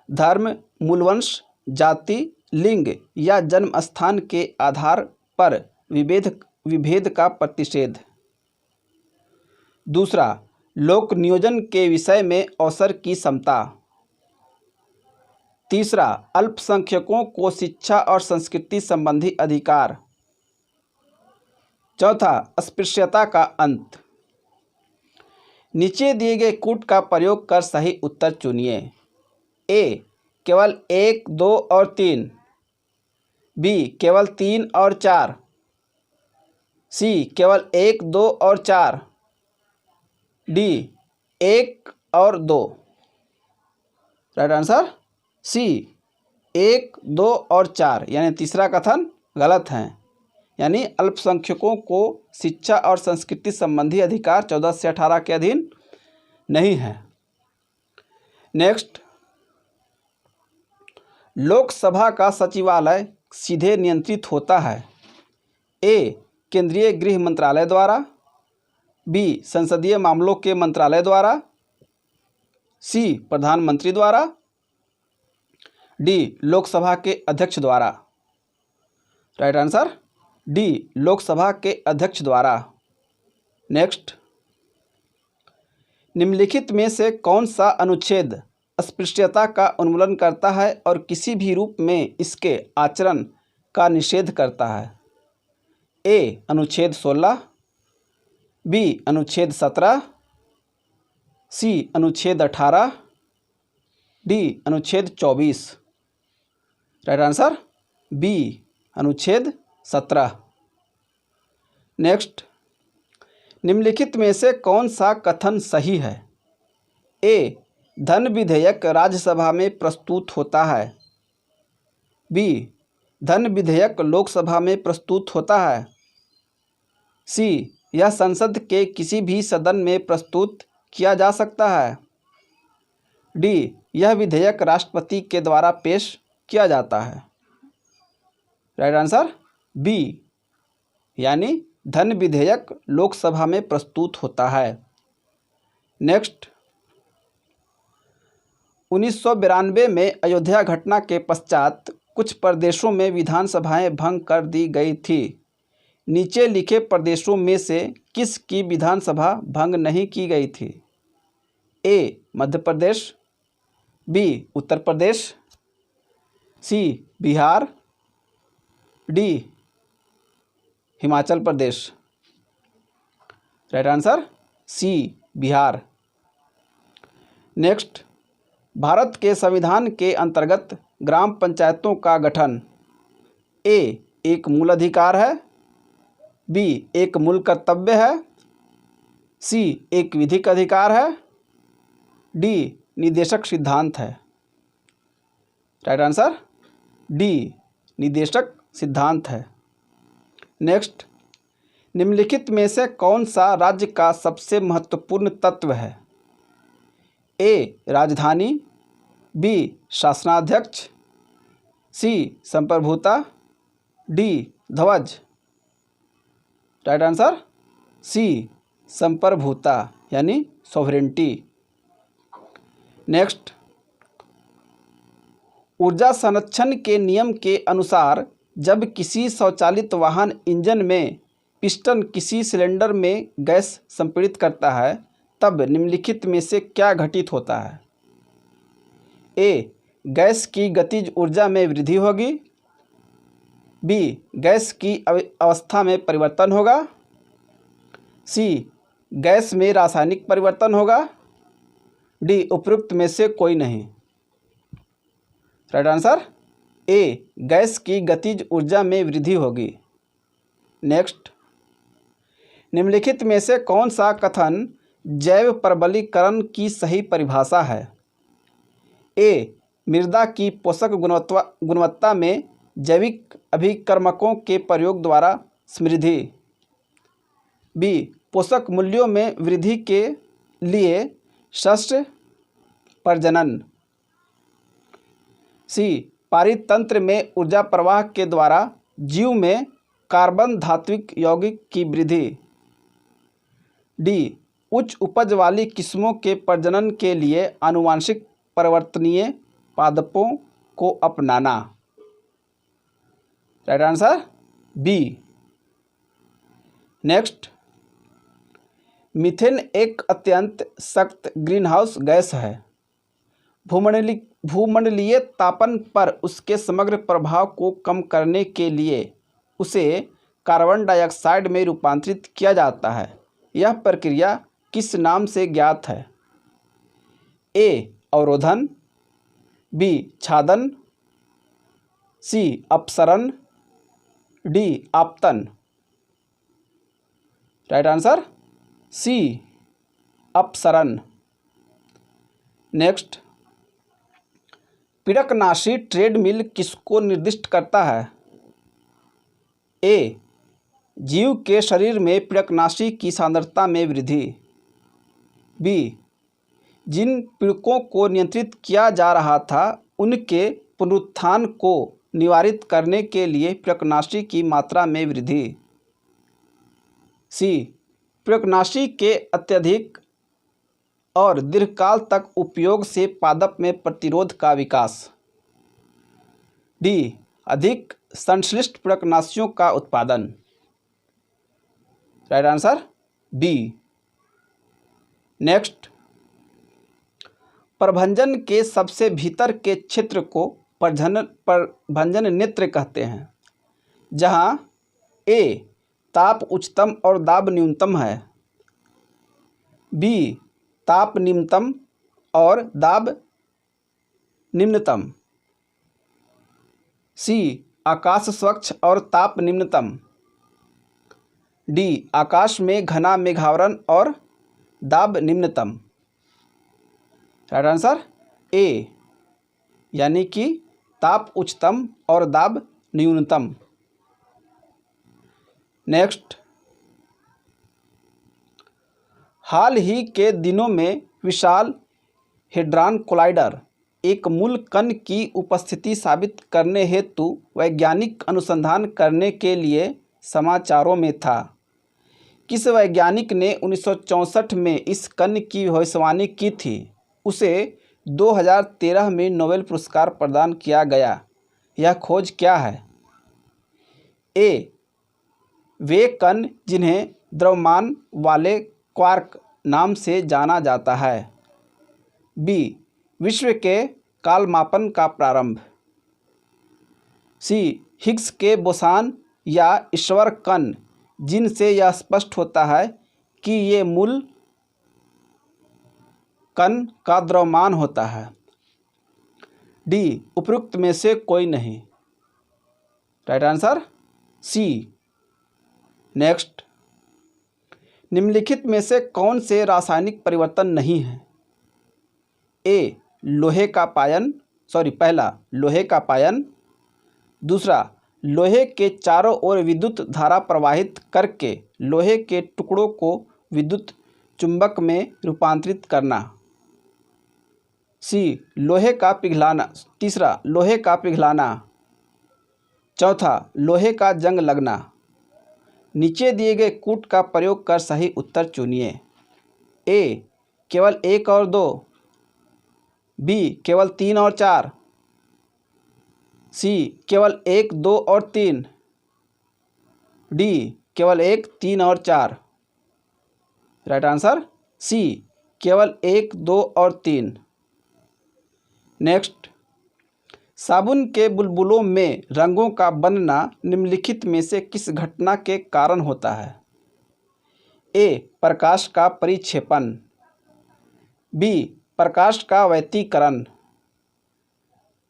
धर्म, मूलवंश, जाति, लिंग या जन्म स्थान के आधार पर विभेद का प्रतिषेध। दूसरा, लोक नियोजन के विषय में अवसर की समता। तीसरा, अल्पसंख्यकों को शिक्षा और संस्कृति संबंधी अधिकार। चौथा, अस्पृश्यता का अंत। नीचे दिए गए कूट का प्रयोग कर सही उत्तर चुनिए। ए, केवल 1, 2 और 3। बी, केवल 3 और 4। सी, केवल 1, 2 और 4। डी, 1 और 2। राइट आंसर सी, 1, 2 और 4, यानी तीसरा कथन गलत है। यानी अल्पसंख्यकों को शिक्षा और संस्कृति संबंधी अधिकार 14 से 18 के अधीन नहीं है। नेक्स्ट, लोकसभा का सचिवालय सीधे नियंत्रित होता है? ए, केंद्रीय गृह मंत्रालय द्वारा। बी, संसदीय मामलों के मंत्रालय द्वारा। सी, प्रधानमंत्री द्वारा। डी, लोकसभा के अध्यक्ष द्वारा। राइट आंसर डी, लोकसभा के अध्यक्ष द्वारा। नेक्स्ट, निम्नलिखित में से कौन सा अनुच्छेद अस्पृश्यता का उन्मूलन करता है और किसी भी रूप में इसके आचरण का निषेध करता है? ए, अनुच्छेद 16। बी, अनुच्छेद 17। सी, अनुच्छेद 18। डी, अनुच्छेद 24। राइट आंसर बी, अनुच्छेद 17। नेक्स्ट, निम्नलिखित में से कौन सा कथन सही है? ए, धन विधेयक राज्यसभा में प्रस्तुत होता है। बी, धन विधेयक लोकसभा में प्रस्तुत होता है। सी, यह संसद के किसी भी सदन में प्रस्तुत किया जा सकता है। डी, यह विधेयक राष्ट्रपति के द्वारा पेश किया जाता है। राइट आंसर बी, यानी धन विधेयक लोकसभा में प्रस्तुत होता है। नेक्स्ट, 1992 में अयोध्या घटना के पश्चात कुछ प्रदेशों में विधानसभाएं भंग कर दी गई थी। नीचे लिखे प्रदेशों में से किस की विधानसभा भंग नहीं की गई थी? A, Madhya Pradesh. B, Uttar Pradesh. C, Bihar. D, Himachal Pradesh. Right answer C, Bihar. Next, Bharat के संविधान के अंतर्गत ग्राम पंचायतों का गठन ए, एक मूल अधिकार है। बी, एक मूल कर्तव्य है। सी, एक विधिक अधिकार है। डी, निदेशक सिद्धांत है। राइट आंसर डी, निदेशक सिद्धांत है। नेक्स्ट, निम्नलिखित में से कौन सा राज्य का सबसे महत्वपूर्ण तत्व है? ए, राजधानी। बी, शासनाध्यक्ष। सी, संप्रभुता। डी, ध्वज। राइट आंसर सी, संप्रभुता यानी सॉवरेंटी। नेक्स्ट, ऊर्जा संरक्षण के नियम के अनुसार जब किसी स्वचालित वाहन इंजन में पिस्टन किसी सिलेंडर में गैस संपीड़ित करता है तब निम्नलिखित में से क्या घटित होता है? ए, गैस की गतिज ऊर्जा में वृद्धि होगी। बी, गैस की अवस्था में परिवर्तन होगा। सी, गैस में रासायनिक परिवर्तन होगा। डी, उपरोक्त में से कोई नहीं। राइट आंसर ए, गैस की गतिज ऊर्जा में वृद्धि होगी। नेक्स्ट, निम्नलिखित में से कौन सा कथन जैव प्रबलीकरण की सही परिभाषा है? ए, मृदा की पोषक गुणवत्ता में जैविक अभिकर्मकों के प्रयोग द्वारा समृद्धि। बी, पोषक मूल्यों में वृद्धि के लिए शस्त्र प्रजनन। सी, पारितंत्र में ऊर्जा प्रवाह के द्वारा जीव में कार्बन धात्विक यौगिक की वृद्धि। डी, उच्च उपज वाली किस्मों के प्रजनन के लिए आनुवांशिक परिवर्तनीय पादपों को अपनाना। Right answer B. Next, methane एक अत्यंत सख्त ग्रीनहाउस गैस है। भूमंडलीय तापन पर उसके समग्र प्रभाव को कम करने के लिए उसे कार्बन डाइऑक्साइड में रूपांतरित किया जाता है। यह प्रक्रिया किस नाम से ज्ञात है? ए, अवरोधन। बी, छादन। सी, अपसरण। डी, आपतन। राइट आंसर सी, अपसरण। नेक्स्ट, पीड़कनाशी ट्रेडमिल किसको निर्दिष्ट करता है? ए, जीव के शरीर में पीड़कनाशी की सांद्रता में वृद्धि। बी, जिन पीड़कों को नियंत्रित किया जा रहा था उनके पुनरुत्थान को निवारित करने के लिए पीड़कनाशी की मात्रा में वृद्धि। सी, पीड़कनाशी के अत्यधिक और दीर्घकाल तक उपयोग से पादप में प्रतिरोध का विकास। डी, अधिक संश्लिष्ट पीड़कनाशियों का उत्पादन। Right answer B. नेक्स्ट, प्रभंजन के सबसे भीतर के क्षेत्र को प्रभंजन नेत्र कहते हैं, जहां ए, ताप उच्चतम और दाब न्यूनतम है। बी, ताप निम्नतम और दाब निम्नतम। सी, आकाश स्वच्छ और ताप निम्नतम। डी, आकाश में घना मेघावरण और दाब निम्नतम। राइट आंसर ए, यानी कि ताप उच्चतम और दाब न्यूनतम। नेक्स्ट, हाल ही के दिनों में विशाल हेड्रॉन कोलाइडर एक मूल कण की उपस्थिति साबित करने हेतु वैज्ञानिक अनुसंधान करने के लिए समाचारों में था। किस वैज्ञानिक ने 1964 में इस कण की भविष्यवाणी की थी? उसे 2013 में नोबेल पुरस्कार प्रदान किया गया। यह खोज क्या है? ए, वे कण जिन्हें द्रव्यमान वाले क्वार्क नाम से जाना जाता है। बी, विश्व के कालमापन का प्रारंभ। सी, हिग्स के बोसान या ईश्वर कण, जिनसे यह स्पष्ट होता है कि ये मूल कण का द्रव्यमान होता है। डी, उपरोक्त में से कोई नहीं। राइट आंसर सी। नेक्स्ट, निम्नलिखित में से कौन से रासायनिक परिवर्तन नहीं है? ए, लोहे का पायन, पहला लोहे का पायन। दूसरा, लोहे के चारों ओर विद्युत धारा प्रवाहित करके लोहे के टुकड़ों को विद्युत चुंबक में रूपांतरित करना। सी, लोहे का पिघलाना। तीसरा, लोहे का पिघलाना। चौथा, लोहे का जंग लगना। नीचे दिए गए कूट का प्रयोग कर सही उत्तर चुनिए। ए, केवल 1 और 2। बी, केवल 3 और 4। सी, केवल 1, 2 और 3। डी, केवल 1, 3 और 4। राइट आंसर सी, केवल 1, 2 और 3। नेक्स्ट, साबुन के बुलबुलों में रंगों का बनना निम्नलिखित में से किस घटना के कारण होता है? ए, प्रकाश का परिक्षेपण। बी, प्रकाश का व्यतिकरण।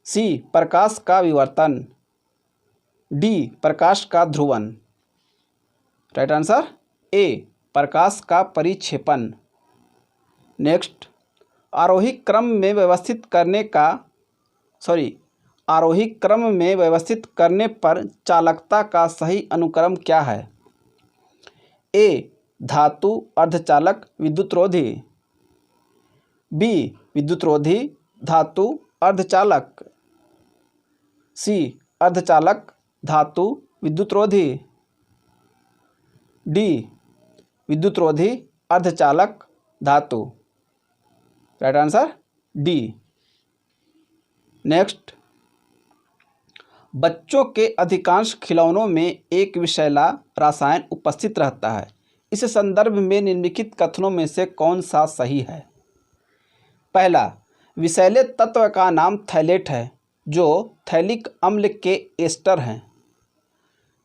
सी प्रकाश का विवर्तन, डी प्रकाश का ध्रुवन। राइट आंसर ए प्रकाश का परिक्षेपण। नेक्स्ट, आरोही क्रम में व्यवस्थित करने पर चालकता का सही अनुक्रम क्या है? ए धातु अर्धचालक विद्युतरोधी, बी विद्युतरोधी धातु अर्धचालक, सी अर्धचालक धातु विद्युतरोधी, डी विद्युतरोधी अर्धचालक धातु। Right answer D. नेक्स्ट, बच्चों के अधिकांश खिलौनों में एक विषैला रसायन उपस्थित रहता है। इस संदर्भ में निम्नलिखित कथनों में से कौन सा सही है? पहला, विषैले तत्व का नाम थैलेट है जो थैलिक अम्ल के एस्टर हैं।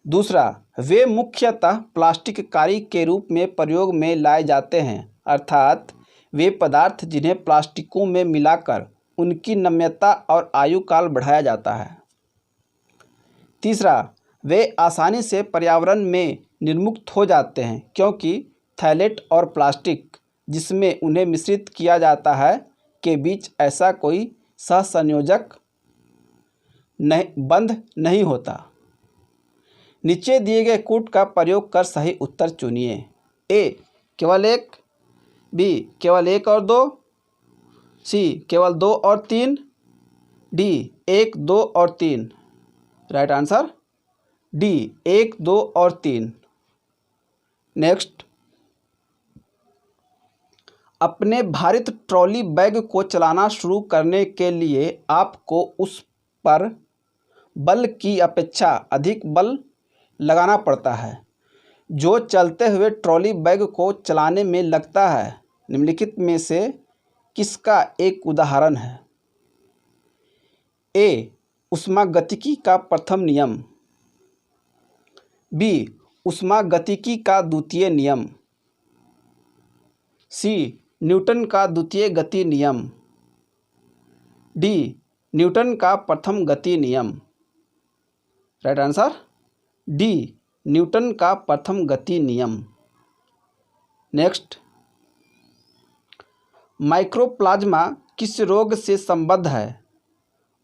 दूसरा, वे मुख्यतः प्लास्टिक कारी के रूप में प्रयोग में लाए जाते हैं, अर्थात वे पदार्थ जिन्हें प्लास्टिकों में मिलाकर उनकी नम्यता और आयु काल बढ़ाया जाता है। तीसरा, वे आसानी से पर्यावरण में निर्मुक्त हो जाते हैं क्योंकि थैलेट और प्लास्टिक जिसमें उन्हें मिश्रित किया जाता है के बीच ऐसा कोई सहसंयोजक बंध नहीं होता। नीचे दिए गए कूट का प्रयोग कर सही उत्तर चुनिए। ए केवल एक, बी केवल एक और दो, सी केवल दो और तीन, डी एक, दो और तीन। राइट आंसर डी एक, दो और तीन। नेक्स्ट, अपने भारित ट्रॉली बैग को चलाना शुरू करने के लिए आपको उस पर बल की अपेक्षा अधिक बल लगाना पड़ता है जो चलते हुए ट्रॉली बैग को चलाने में लगता है। निम्नलिखित में से किसका एक उदाहरण है? ए ऊष्मागतिकी का प्रथम नियम, बी ऊष्मागतिकी का द्वितीय नियम, सी न्यूटन का द्वितीय गति नियम, डी न्यूटन का प्रथम गति नियम। राइट आंसर डी न्यूटन का प्रथम गति नियम। नेक्स्ट, माइक्रोप्लाज्मा किस रोग से संबद्ध है?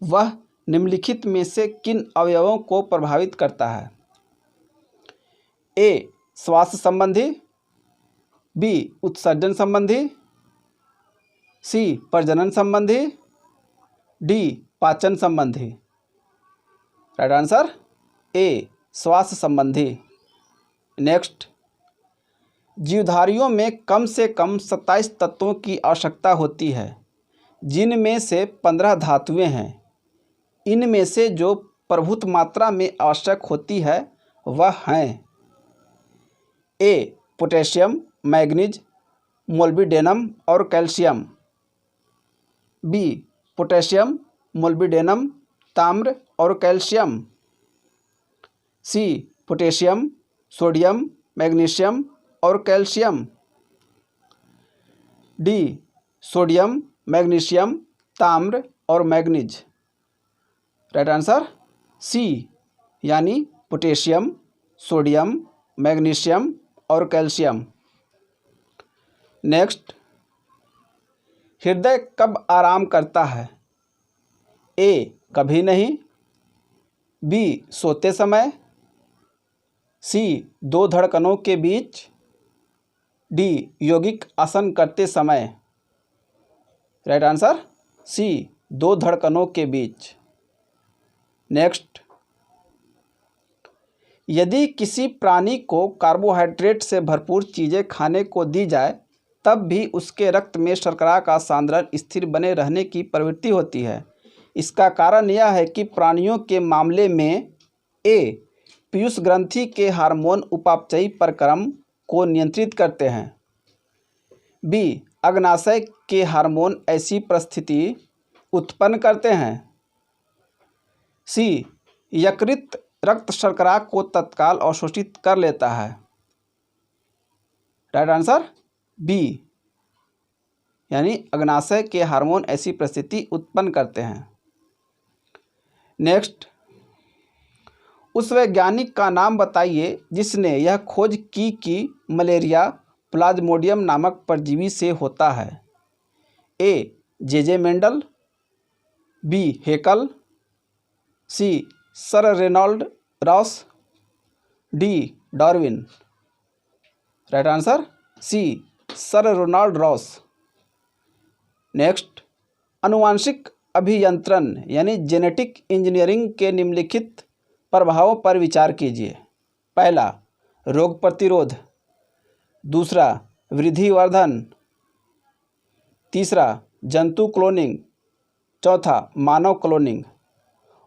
वह निम्नलिखित में से किन अवयवों को प्रभावित करता है? ए श्वास संबंधी, बी उत्सर्जन संबंधी, सी प्रजनन संबंधी, डी पाचन संबंधी। राइट आंसर ए श्वास संबंधी। नेक्स्ट, जीवधारियों में कम से कम 27 तत्वों की आवश्यकता होती है जिनमें से 15 धातुएं हैं। इनमें से जो प्रभुत मात्रा में आवश्यक होती है वह हैं: ए पोटेशियम, मैग्नीज, मोलिब्डेनम और कैल्शियम, बी पोटेशियम, मोलिब्डेनम, ताम्र और calcium, C potassium, sodium, magnesium और कैल्शियम, डी सोडियम, मैग्नीशियम, ताम्र और मैग्नीज। राइट आंसर सी यानी पोटेशियम, सोडियम, मैग्नीशियम और कैल्शियम। नेक्स्ट, हृदय कब आराम करता है? ए कभी नहीं, बी सोते समय, सी दो धड़कनों के बीच, डी यौगिक आसन करते समय। राइट आंसर सी दो धड़कनों के बीच। नेक्स्ट, यदि किसी प्राणी को कार्बोहाइड्रेट से भरपूर चीज़ें खाने को दी जाए तब भी उसके रक्त में शर्करा का सांद्रण स्थिर बने रहने की प्रवृत्ति होती है। इसका कारण यह है कि प्राणियों के मामले में ए पीयूष ग्रंथि के हार्मोन उपापचयी प्रक्रम को नियंत्रित करते हैं, बी अग्नाशय के हार्मोन ऐसी परिस्थिति उत्पन्न करते हैं, सी यकृत रक्त शर्करा को तत्काल अवशोषित कर लेता है। राइट आंसर बी यानी अग्नाशय के हार्मोन ऐसी परिस्थिति उत्पन्न करते हैं। नेक्स्ट, उस वैज्ञानिक का नाम बताइए जिसने यह खोज की कि मलेरिया प्लाज्मोडियम नामक परजीवी से होता है। A. J Mendel, B. Haeckel, C. Sir Reynold Ross, D. Darwin. Right answer C, Sir Ronald Ross. Next, आनुवांशिक अभियंत्रण यानी जेनेटिक इंजीनियरिंग के निम्नलिखित प्रभावों पर विचार कीजिए। पहला, रोग प्रतिरोध। दूसरा, वृद्धिवर्धन। तीसरा, जंतु क्लोनिंग। चौथा, मानव क्लोनिंग।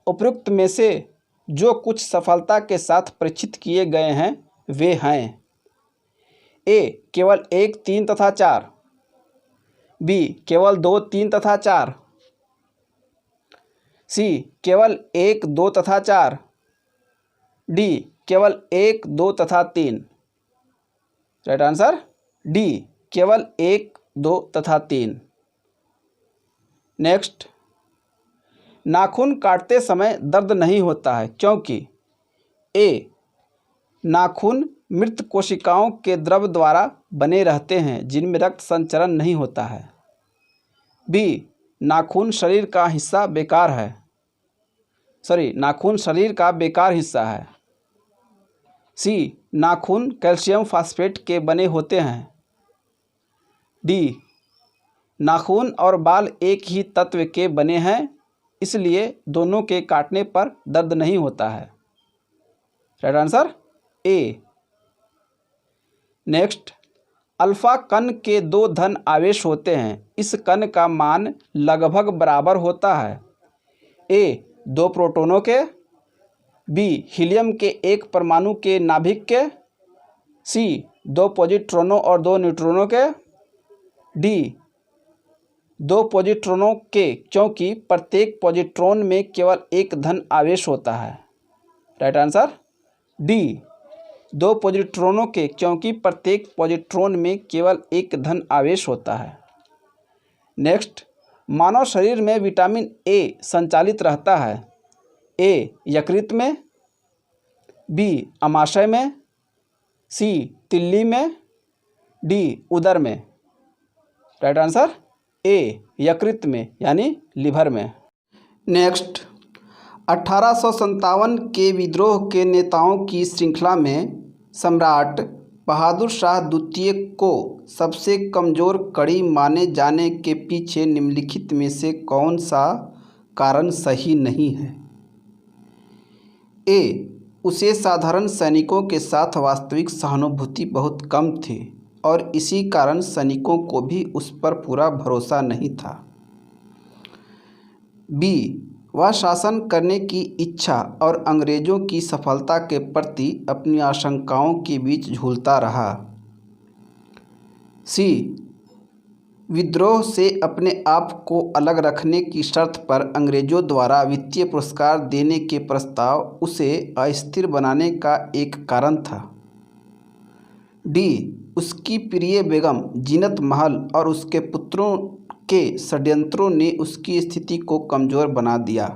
उपयुक्त में से जो कुछ सफलता के साथ परीक्षित किए गए हैं वे हैं: ए. केवल 1, 3 तथा 4, बी. केवल 2, 3 तथा 4, सी. केवल 1, 2 तथा 4, डी. केवल 1, 2 तथा 3। राइट आंसर डी, केवल 1, 2 तथा 3। नेक्स्ट, नाखून काटते समय दर्द नहीं होता है क्योंकि ए. नाखून मृत कोशिकाओं के द्रव द्वारा बने रहते हैं जिनमें रक्त संचरण नहीं होता है। बी. नाखून शरीर का बेकार हिस्सा है। सी. नाखून कैल्शियम फॉस्फेट के बने होते हैं। डी. नाखून और बाल एक ही तत्व के बने हैं इसलिए दोनों के काटने पर दर्द नहीं होता है। राइट आंसर ए। नेक्स्ट, अल्फा कण के 2 धन आवेश होते हैं। इस कण का मान लगभग बराबर होता है: ए. 2 प्रोटॉनों के, बी. हीलियम के 1 परमाणु के नाभिक के, सी. 2 पॉजिट्रॉनों और 2 न्यूट्रॉनों के, डी. 2 पॉजिट्रॉनों के क्योंकि प्रत्येक पॉजिट्रॉन में केवल 1 धन आवेश होता है। Right answer D. 2 पॉजिट्रॉनों के क्योंकि प्रत्येक पॉजिट्रॉन में केवल 1 धन आवेश होता है। नेक्स्ट, मानव शरीर में विटामिन ए संचालित रहता है: ए. यकृत में, बी. अमाशय में, सी. तिल्ली में, डी. उदर में। राइट आंसर ए. यकृत में यानी लिवर में। नेक्स्ट, 1857 के विद्रोह के नेताओं की श्रृंखला में सम्राट बहादुर शाह द्वितीय को सबसे कमज़ोर कड़ी माने जाने के पीछे निम्नलिखित में से कौन सा कारण सही नहीं है? ए. उसे साधारण सैनिकों के साथ वास्तविक सहानुभूति बहुत कम थी और इसी कारण सैनिकों को भी उस पर पूरा भरोसा नहीं था। बी. वह शासन करने की इच्छा और अंग्रेज़ों की सफलता के प्रति अपनी आशंकाओं के बीच झूलता रहा। सी. विद्रोह से अपने आप को अलग रखने की शर्त पर अंग्रेज़ों द्वारा वित्तीय पुरस्कार देने के प्रस्ताव उसे अस्थिर बनाने का एक कारण था। डी. उसकी प्रिय बेगम जीनत महल और उसके पुत्रों के षड्यंत्रों ने उसकी स्थिति को कमज़ोर बना दिया।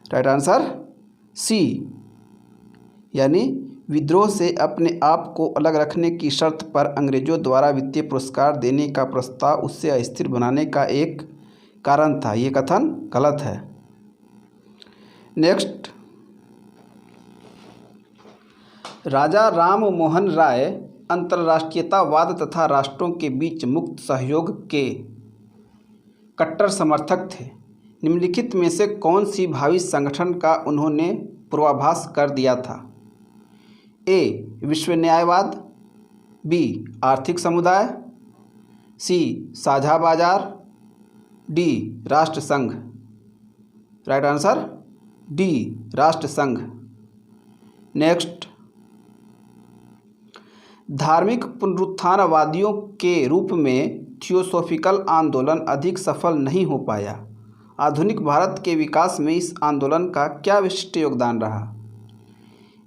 राइट आंसर सी, यानी विद्रोह से अपने आप को अलग रखने की शर्त पर अंग्रेज़ों द्वारा वित्तीय पुरस्कार देने का प्रस्ताव उससे अस्थिर बनाने का एक कारण था। ये कथन गलत है। नेक्स्ट, राजा राम मोहन राय अंतर्राष्ट्रीयतावाद तथा राष्ट्रों के बीच मुक्त सहयोग के कट्टर समर्थक थे। निम्नलिखित में से कौन सी भावी संगठन का उन्होंने पूर्वाभास कर दिया था? ए. विश्व न्यायवाद, बी. आर्थिक समुदाय, सी. साझा बाजार, डी. राष्ट्र संघ। Right answer D. राष्ट्र संघ। नेक्स्ट, धार्मिक पुनरुत्थानवादियों के रूप में थियोसॉफिकल आंदोलन अधिक सफल नहीं हो पाया। आधुनिक भारत के विकास में इस आंदोलन का क्या विशिष्ट योगदान रहा?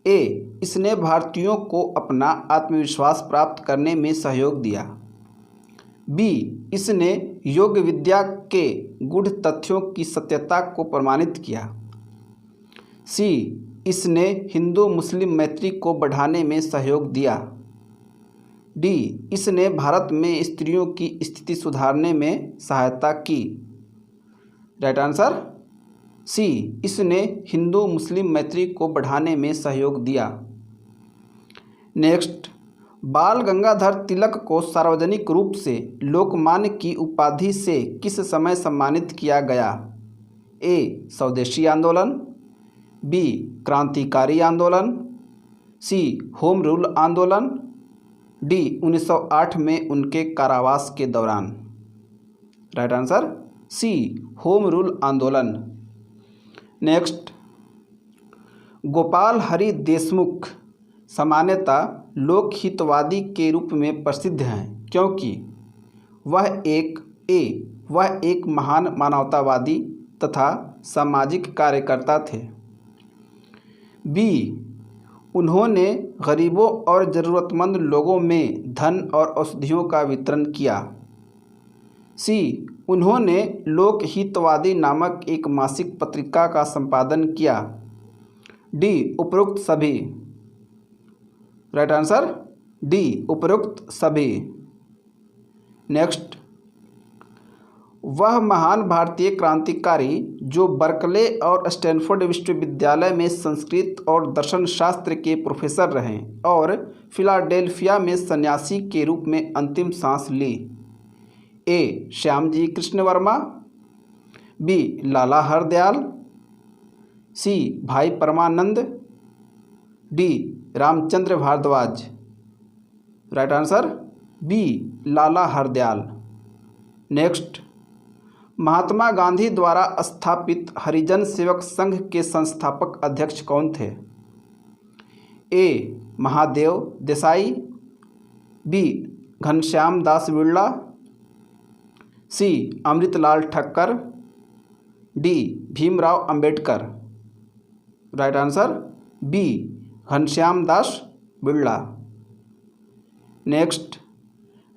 ए. इसने भारतीयों को अपना आत्मविश्वास प्राप्त करने में सहयोग दिया। बी, इसने योग विद्या के गूढ़ तथ्यों की सत्यता को प्रमाणित किया। सी, इसने हिंदू मुस्लिम मैत्री को बढ़ाने में सहयोग दिया। डी, इसने भारत में स्त्रियों की स्थिति सुधारने में सहायता की। राइट आंसर सी, इसने हिंदू मुस्लिम मैत्री को बढ़ाने में सहयोग दिया। नेक्स्ट, बाल गंगाधर तिलक को सार्वजनिक रूप से लोकमान्य की उपाधि से किस समय सम्मानित किया गया? ए, स्वदेशी आंदोलन, बी, क्रांतिकारी आंदोलन, सी, होम रूल आंदोलन, डी, 1908 में उनके कारावास के दौरान। Right answer C, home rule आंदोलन। नेक्स्ट, गोपाल हरि देशमुख सामान्यतः लोकहितवादी के रूप में प्रसिद्ध हैं क्योंकि वह एक महान मानवतावादी तथा सामाजिक कार्यकर्ता थे। बी, उन्होंने गरीबों और ज़रूरतमंद लोगों में धन और औषधियों का वितरण किया। सी, उन्होंने लोकहितवादी नामक एक मासिक पत्रिका का संपादन किया। डी, उपरोक्त सभी। राइट आंसर डी, उपरोक्त सभी। नेक्स्ट, वह महान भारतीय क्रांतिकारी जो बर्कले और स्टैनफोर्ड विश्वविद्यालय में संस्कृत और दर्शन शास्त्र के प्रोफेसर रहे और फिलाडेल्फिया में सन्यासी के रूप में अंतिम सांस ली। A, Shyamji Krishna Varma, B, Lala Hardayal, C, Bhai Parmanand, D, Ramchandra Bhardwaj. Right answer B, Lala Hardayal. Next, Mahatma Gandhi द्वारा स्थापित हरिजन सेवक संघ के संस्थापक अध्यक्ष कौन थे? A, Mahadev Desai, B, Ghanshyam Das Birla, C, Amritlal Thakkar, D, Bhimrao Ambedkar. Right answer B, Ghanshyam Das Birla. Next,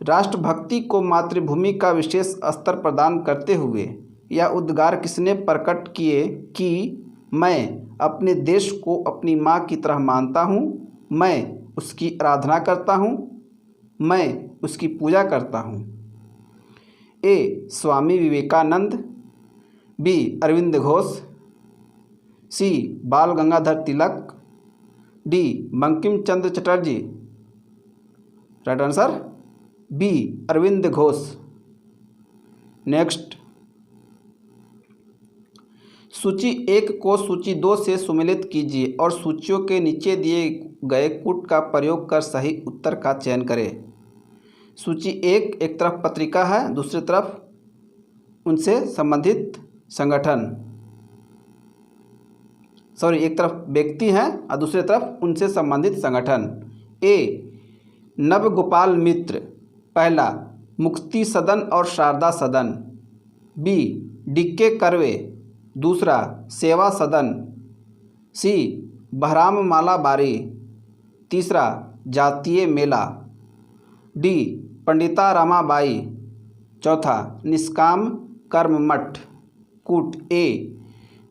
राष्ट्रभक्ति को मातृभूमि का विशेष स्तर प्रदान करते हुए यह उद्गार किसने प्रकट किए कि मैं अपने देश को अपनी माँ की तरह मानता हूँ, मैं उसकी आराधना करता हूँ, मैं उसकी पूजा करता हूँ? A, Swami Vivekananda, B, Aurobindo Ghosh, C, Bal Gangadhar Tilak, D, Bankim Chandra Chatterjee. Right answer B, Aurobindo Ghosh. Next, सूची 1 को सूची 2 से सुमेलित कीजिए और सूचियों के नीचे दिए गए कूट का प्रयोग कर सही उत्तर का चयन करें। सूची 1 एक तरफ पत्रिका है, दूसरी तरफ उनसे संबंधित संगठन, एक तरफ व्यक्ति हैं और दूसरी तरफ उनसे संबंधित संगठन। ए, नवगोपाल मित्र, पहला मुक्ति सदन और शारदा सदन, बी, डीके कर्वे, दूसरा सेवा सदन, सी, बहराम माला बारी, तीसरा जातीय मेला, डी, पंडिता रामाबाई, चौथा निष्काम कर्म मठ। कूट A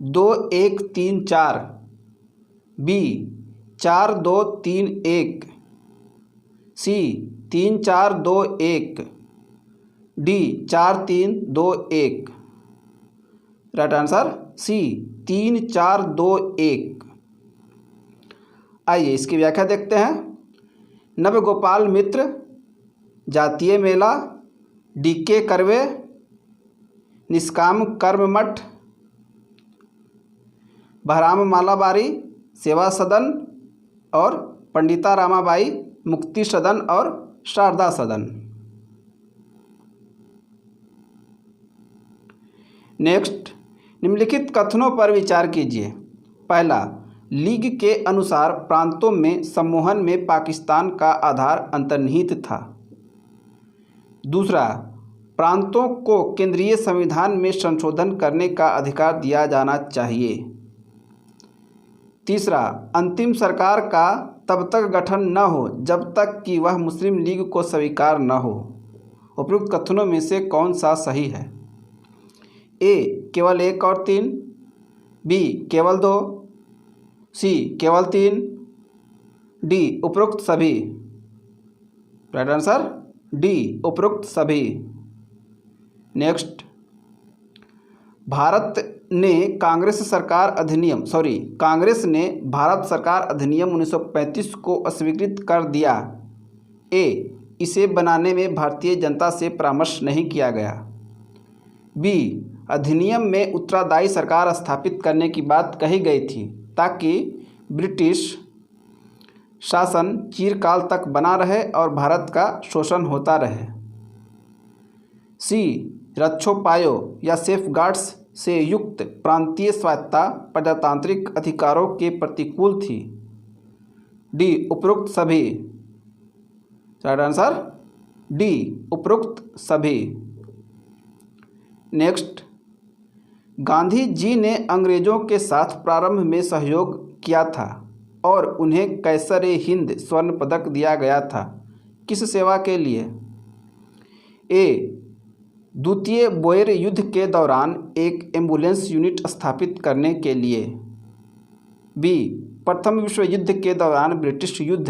2134, B 4231, C 3421, D 4321। Right answer C 3421। आइए इसकी व्याख्या देखते हैं। नवगोपाल मित्र, जातीय मेला, डीके कर्वे, निष्काम कर्म मठ, बहराम मालाबारी सेवा सदन और पंडिता रामाबाई मुक्ति सदन और शारदा सदन। नेक्स्ट, निम्नलिखित कथनों पर विचार कीजिए। पहला, लीग के अनुसार प्रांतों में सम्मोहन में पाकिस्तान का आधार अंतर्निहित था। दूसरा, प्रांतों को केंद्रीय संविधान में संशोधन करने का अधिकार दिया जाना चाहिए। तीसरा, अंतिम सरकार का तब तक गठन न हो जब तक कि वह मुस्लिम लीग को स्वीकार न हो। उपयुक्त कथनों में से कौन सा सही है? ए केवल 1 और 3, बी केवल 2, सी केवल 3, डी उपयुक्त सभी। राइट आंसर डी उपयुक्त सभी। नेक्स्ट, कांग्रेस ने भारत सरकार अधिनियम 1935 को अस्वीकृत कर दिया। ए इसे बनाने में भारतीय जनता से परामर्श नहीं किया गया। बी अधिनियम में उत्तरदायी सरकार स्थापित करने की बात कही गई थी ताकि ब्रिटिश शासन चिरकाल तक बना रहे और भारत का शोषण होता रहे। सी रक्षोपायों या सेफगार्ड्स से युक्त प्रांतीय स्वायत्तता प्रजातांत्रिक अधिकारों के प्रतिकूल थी। डी उपरोक्त सभी। राइट आंसर डी उपरोक्त सभी। नेक्स्ट, गांधी जी ने अंग्रेजों के साथ प्रारंभ में सहयोग किया था और उन्हें कैसर-ए-हिंद स्वर्ण पदक दिया गया था किस सेवा के लिए? ए द्वितीय बोयर युद्ध के दौरान एक एम्बुलेंस यूनिट स्थापित करने के लिए। बी प्रथम विश्व युद्ध के दौरान ब्रिटिश युद्ध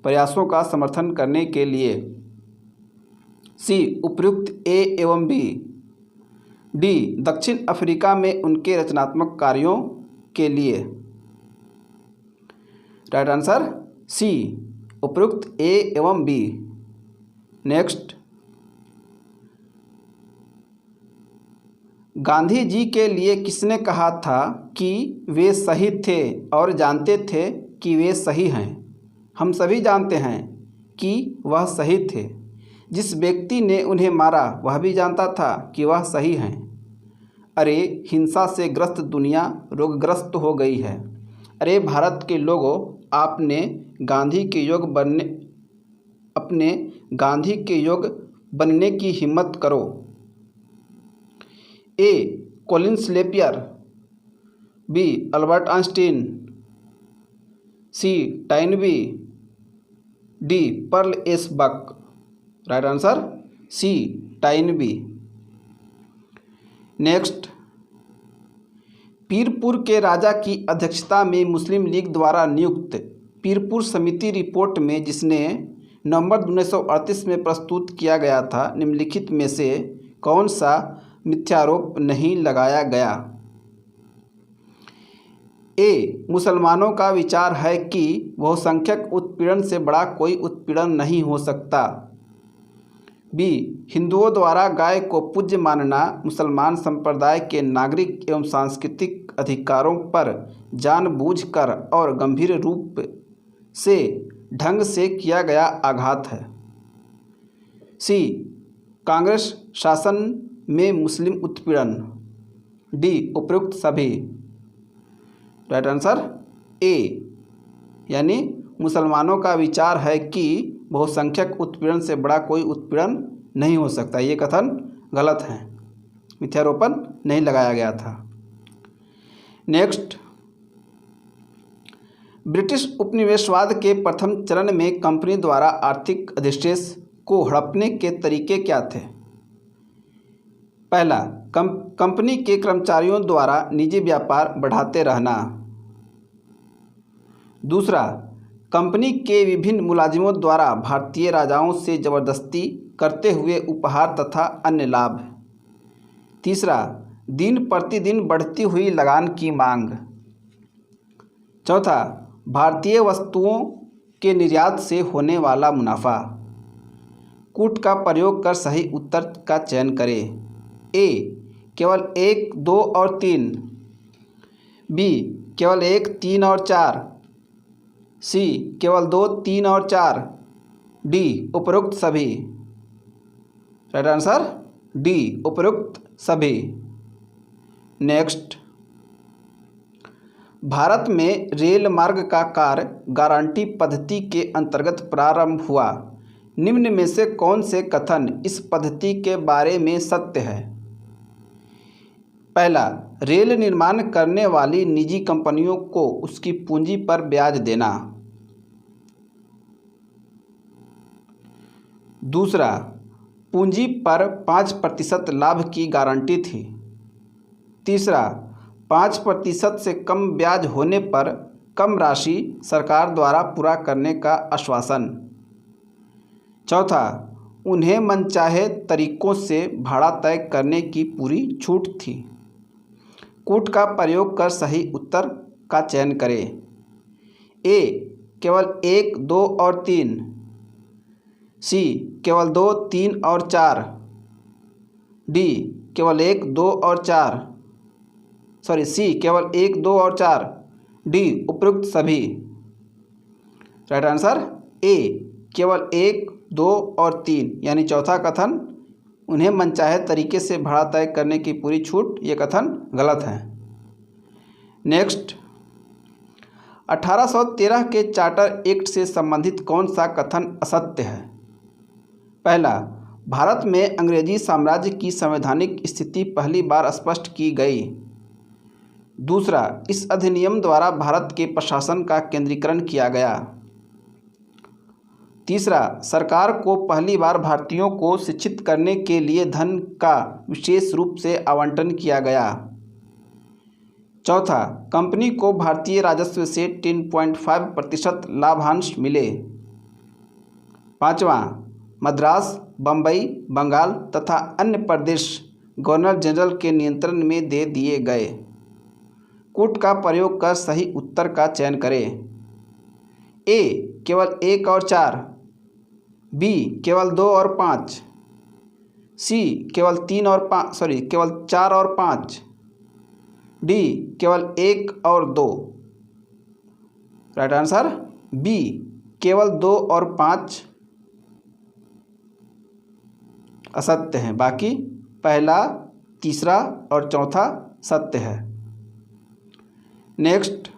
प्रयासों का समर्थन करने के लिए। सी उपर्युक्त ए एवं बी। डी दक्षिण अफ्रीका में उनके रचनात्मक कार्यों के लिए। राइट आंसर सी उपर्युक्त ए एवं बी। नेक्स्ट, गांधी जी के लिए किसने कहा था कि वे सही थे और जानते थे कि वे सही हैं? हम सभी जानते हैं कि वह सही थे। जिस व्यक्ति ने उन्हें मारा वह भी जानता था कि वह सही हैं। अरे हिंसा से ग्रस्त दुनिया रोगग्रस्त हो गई है। अरे भारत के लोगों, अपने गांधी के योग बनने की हिम्मत करो। A Collins Lapierre, B Albert Einstein, C Toynbee, D Pearl S Buck. Right answer C Toynbee. Next, Pirpur के राजा की अध्यक्षता में मुस्लिम लीग द्वारा नियुक्त पीरपुर समिति रिपोर्ट में जिसने नवंबर 1938 में प्रस्तुत किया गया था, निम्नलिखित में से कौन सा मिथ्यारोप नहीं लगाया गया? ए मुसलमानों का विचार है कि बहुसंख्यक उत्पीड़न से बड़ा कोई उत्पीड़न नहीं हो सकता। बी हिंदुओं द्वारा गाय को पूज्य मानना मुसलमान संप्रदाय के नागरिक एवं सांस्कृतिक अधिकारों पर जानबूझकर और गंभीर रूप से ढंग से किया गया आघात है। सी कांग्रेस शासन में मुस्लिम उत्पीड़न। डी उपयुक्त सभी। राइट आंसर ए यानी मुसलमानों का विचार है कि बहुसंख्यक उत्पीड़न से बड़ा कोई उत्पीड़न नहीं हो सकता। ये कथन गलत है, मिथ्यारोपण नहीं लगाया गया था। नेक्स्ट, ब्रिटिश उपनिवेशवाद के प्रथम चरण में कंपनी द्वारा आर्थिक अधिशेष को हड़पने के तरीके क्या थे? पहला, कंपनी के कर्मचारियों द्वारा निजी व्यापार बढ़ाते रहना। दूसरा, कंपनी के विभिन्न मुलाजिमों द्वारा भारतीय राजाओं से जबरदस्ती करते हुए उपहार तथा अन्य लाभ। तीसरा, दिन प्रतिदिन बढ़ती हुई लगान की मांग। चौथा, भारतीय वस्तुओं के निर्यात से होने वाला मुनाफा। कूट का प्रयोग कर सही उत्तर का चयन करें। ए केवल 1, 2 और 3, बी केवल 1, 3 और 4, सी केवल 2, 3 और 4, डी उपरोक्त सभी। राइट आंसर डी उपरोक्त सभी। नेक्स्ट, भारत में रेल मार्ग का कार्य गारंटी पद्धति के अंतर्गत प्रारंभ हुआ। निम्न में से कौन से कथन इस पद्धति के बारे में सत्य है? पहला, रेल निर्माण करने वाली निजी कंपनियों को उसकी पूंजी पर ब्याज देना। दूसरा, पूंजी पर 5% लाभ की गारंटी थी। तीसरा, 5% से कम ब्याज होने पर कम राशि सरकार द्वारा पूरा करने का आश्वासन। चौथा, उन्हें मनचाहे तरीकों से भाड़ा तय करने की पूरी छूट थी। कूट का प्रयोग कर सही उत्तर का चयन करें। ए केवल 1, 2 और 3, सी केवल 2, 3 और 4, डी केवल 1, 2 और 4, सी केवल 1, 2 और 4, डी उपरोक्त सभी। राइट आंसर ए केवल 1, 2 और 3 यानी चौथा कथन, उन्हें मनचाहे तरीके से भाड़ा तय करने की पूरी छूट, ये कथन गलत है। नेक्स्ट, 1813 के चार्टर एक्ट से संबंधित कौन सा कथन असत्य है? पहला, भारत में अंग्रेजी साम्राज्य की संवैधानिक स्थिति पहली बार स्पष्ट की गई। दूसरा, इस अधिनियम द्वारा भारत के प्रशासन का केंद्रीकरण किया गया। तीसरा, सरकार को पहली बार भारतीयों को शिक्षित करने के लिए धन का विशेष रूप से आवंटन किया गया। चौथा, कंपनी को भारतीय राजस्व से 10.5% लाभांश मिले। पाँचवां, मद्रास, बम्बई, बंगाल तथा अन्य प्रदेश गवर्नर जनरल के नियंत्रण में दे दिए गए। कूट का प्रयोग कर सही उत्तर का चयन करें। ए केवल 1 और 4, बी केवल 2 और 5, सी केवल 4 और 5, डी केवल 1 और 2। राइट आंसर बी केवल 2 और 5 असत्य हैं, बाकी पहला, तीसरा और चौथा सत्य है। नेक्स्ट,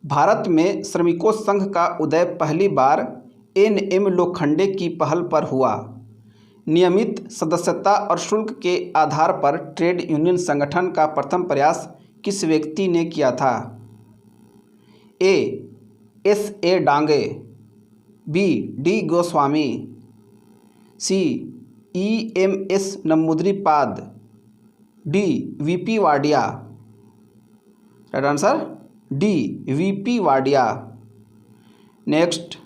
भारत में श्रमिकों संघ का उदय पहली बार एन.एम. लोखंडे की पहल पर हुआ। नियमित सदस्यता और शुल्क के आधार पर ट्रेड यूनियन संगठन का प्रथम प्रयास किस व्यक्ति ने किया था? A. S.A. Dange, B. D. Goswami, C. E.M.S. Namboodiripad, D. V.P. Wadia. Right answer D. V.P. Wadia. Next,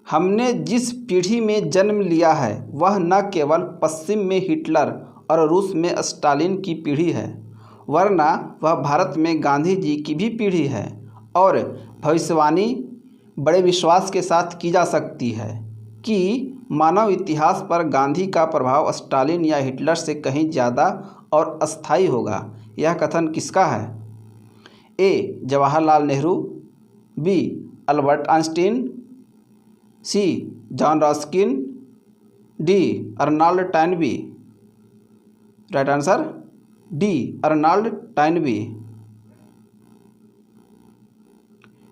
हमने जिस पीढ़ी में जन्म लिया है वह न केवल पश्चिम में हिटलर और रूस में स्टालिन की पीढ़ी है, वरना वह भारत में गांधी जी की भी पीढ़ी है। और भविष्यवाणी बड़े विश्वास के साथ की जा सकती है कि मानव इतिहास पर गांधी का प्रभाव स्टालिन या हिटलर से कहीं ज़्यादा और अस्थायी होगा। यह कथन किसका है? A. Jawaharlal Nehru, B. Albert Einstein, C. John Ruskin, D. Arnold Toynbee. Right answer D. Arnold Toynbee.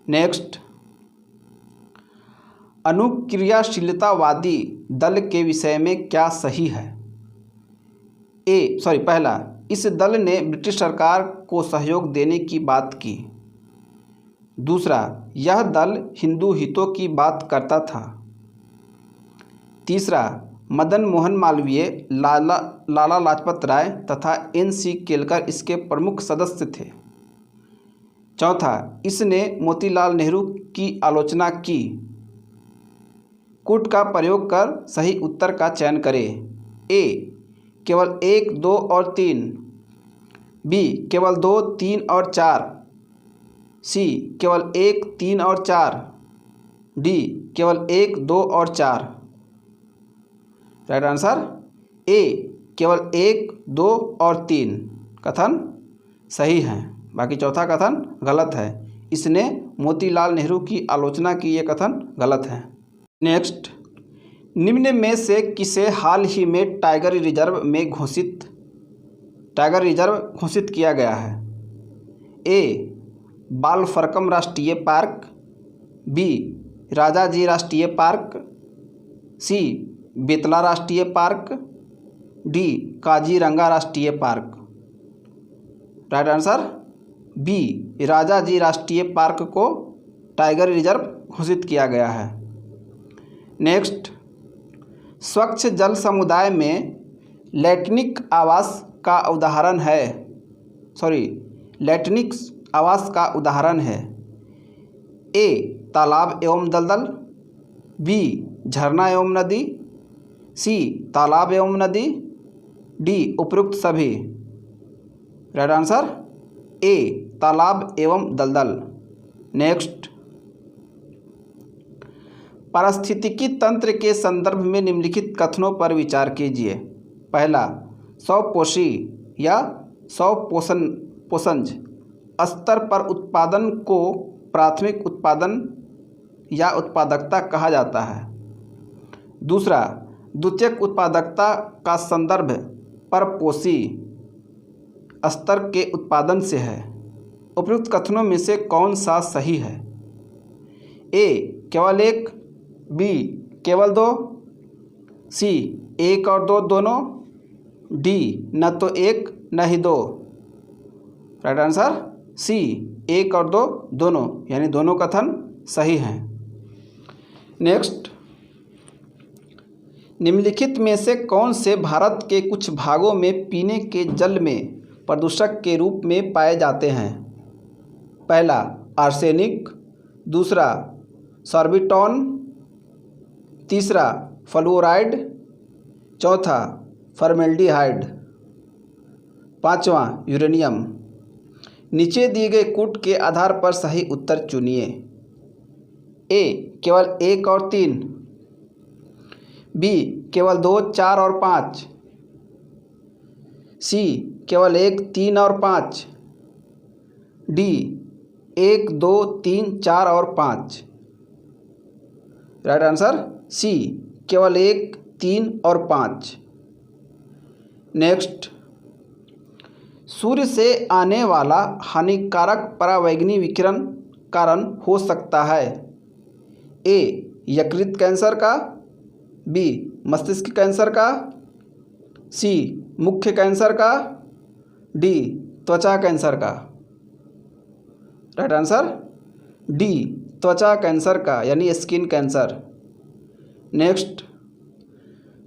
Next, अनुक्रियाशीलतावादी दल के विषय में क्या सही है? पहला, इस दल ने ब्रिटिश सरकार को सहयोग देने की बात की। दूसरा, यह दल हिंदू हितों की बात करता था। तीसरा, मदन मोहन मालवीय, लाला लाजपत राय तथा N.C. केलकर इसके प्रमुख सदस्य थे। चौथा, इसने मोतीलाल नेहरू की आलोचना की। कूट का प्रयोग कर सही उत्तर का चयन करें। ए. केवल 1, 2 और 3, बी. केवल 2, 3 और 4, सी. केवल 1, 3 और 4, डी. केवल 1, 2 और 4। राइट आंसर ए. केवल 1, 2 और 3 कथन सही हैं, बाकी चौथा कथन गलत है। इसने मोतीलाल नेहरू की आलोचना की, ये कथन गलत है। नेक्स्ट, निम्न में से किसे हाल ही में टाइगर रिजर्व घोषित किया गया है? ए. बालफक्रम राष्ट्रीय पार्क, बी. राजाजी राष्ट्रीय पार्क, सी. बेतला राष्ट्रीय पार्क, डी. काजीरंगा राष्ट्रीय park. Right answer B. Rajaji राष्ट्रीय पार्क को टाइगर रिजर्व घोषित किया गया है। नेक्स्ट, स्वच्छ जल समुदाय में लैट्रिनिक आवास का उदाहरण है, लैट्रिनिक आवास का उदाहरण है ए तालाब एवं दलदल, बी झरना एवं नदी, सी तालाब एवं नदी, डी उपरोक्त सभी। राइट आंसर ए तालाब एवं दलदल। नेक्स्ट, पारिस्थितिकी तंत्र के संदर्भ में निम्नलिखित कथनों पर विचार कीजिए। पहला, स्वपोषी या स्वपोषज स्तर पर उत्पादन को प्राथमिक उत्पादन या उत्पादकता कहा जाता है। दूसरा, द्वितीयक उत्पादकता का संदर्भ परपोषी स्तर के उत्पादन से है। उपयुक्त कथनों में से कौन सा सही है? ए केवल एक, बी केवल दो, सी एक और दो दोनों, डी न तो एक न ही दो। राइट आंसर सी एक और दो दोनों, यानी दोनों कथन सही हैं। नेक्स्ट, निम्नलिखित में से कौन से भारत के कुछ भागों में पीने के जल में प्रदूषक के रूप में पाए जाते हैं? पहला, आर्सेनिक, दूसरा सॉर्बिटॉन, तीसरा फ्लोराइड, चौथा फॉर्मेल्डिहाइड, पांचवा यूरेनियम। नीचे दिए गए कूट के आधार पर सही उत्तर चुनिए। ए केवल एक और तीन, बी केवल दो, चार और पाँच, सी केवल एक, तीन और पाँच, डी एक, दो, तीन, चार और पाँच। राइट आंसर सी केवल एक, तीन और पाँच। नेक्स्ट, सूर्य से आने वाला हानिकारक परावैंगनी विकिरण कारण हो सकता है ए यकृत कैंसर का, बी मस्तिष्क कैंसर का, सी मुख्य कैंसर का, डी त्वचा कैंसर का। राइट आंसर डी त्वचा कैंसर का, यानी स्किन कैंसर। नेक्स्ट,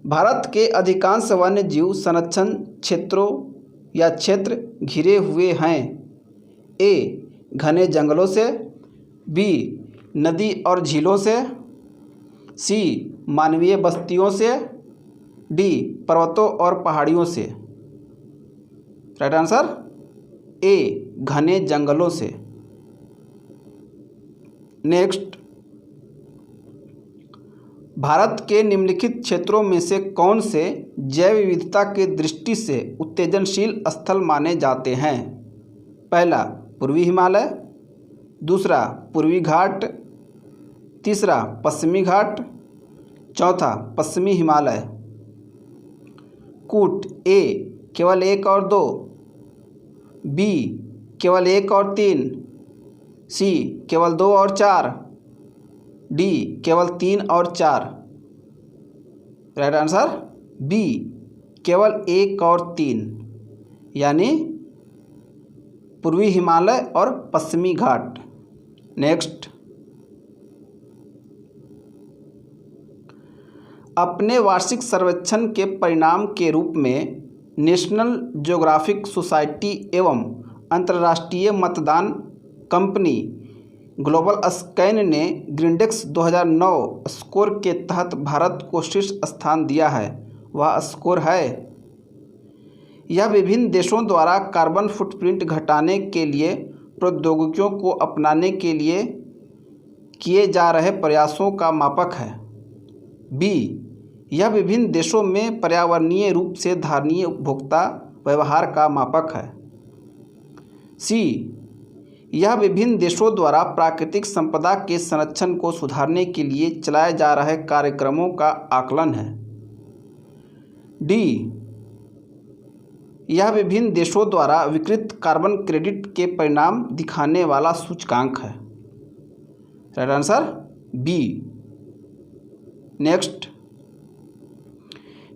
भारत के अधिकांश वन्य जीव संरक्षण क्षेत्रों या क्षेत्र घिरे हुए हैं। ए घने जंगलों से, बी नदी और झीलों से, सी मानवीय बस्तियों से, डी पर्वतों और पहाड़ियों से। राइट आंसर ए घने जंगलों से। नेक्स्ट, भारत के निम्नलिखित क्षेत्रों में से कौन से जैव विविधता की दृष्टि से उत्तेजनशील स्थल माने जाते हैं? पहला, पूर्वी हिमालय, दूसरा पूर्वी घाट, तीसरा पश्चिमी घाट, चौथा पश्चिमी हिमालय। कूट ए केवल एक और दो, बी केवल एक और तीन, सी केवल दो और चार, डी केवल तीन और चार। राइट आंसर बी केवल एक और तीन, यानी पूर्वी हिमालय और पश्चिमी घाट। नेक्स्ट, अपने वार्षिक सर्वेक्षण के परिणाम के रूप में नेशनल ज्योग्राफिक सोसाइटी एवं अंतर्राष्ट्रीय मतदान कंपनी ग्लोबल स्कैन ने ग्रीनडेक्स 2009 स्कोर के तहत भारत को शीर्ष स्थान दिया है। वह स्कोर है, यह विभिन्न देशों द्वारा कार्बन फुटप्रिंट घटाने के लिए प्रौद्योगिकियों को अपनाने के लिए किए जा रहे प्रयासों का मापक है। बी यह विभिन्न देशों में पर्यावरणीय रूप से धारणीय उपभोक्ता व्यवहार का मापक है। सी यह विभिन्न देशों द्वारा प्राकृतिक संपदा के संरक्षण को सुधारने के लिए चलाए जा रहे कार्यक्रमों का आकलन है। डी यह विभिन्न देशों द्वारा विकृत कार्बन क्रेडिट के परिणाम दिखाने वाला सूचकांक है। Right answer B. नेक्स्ट,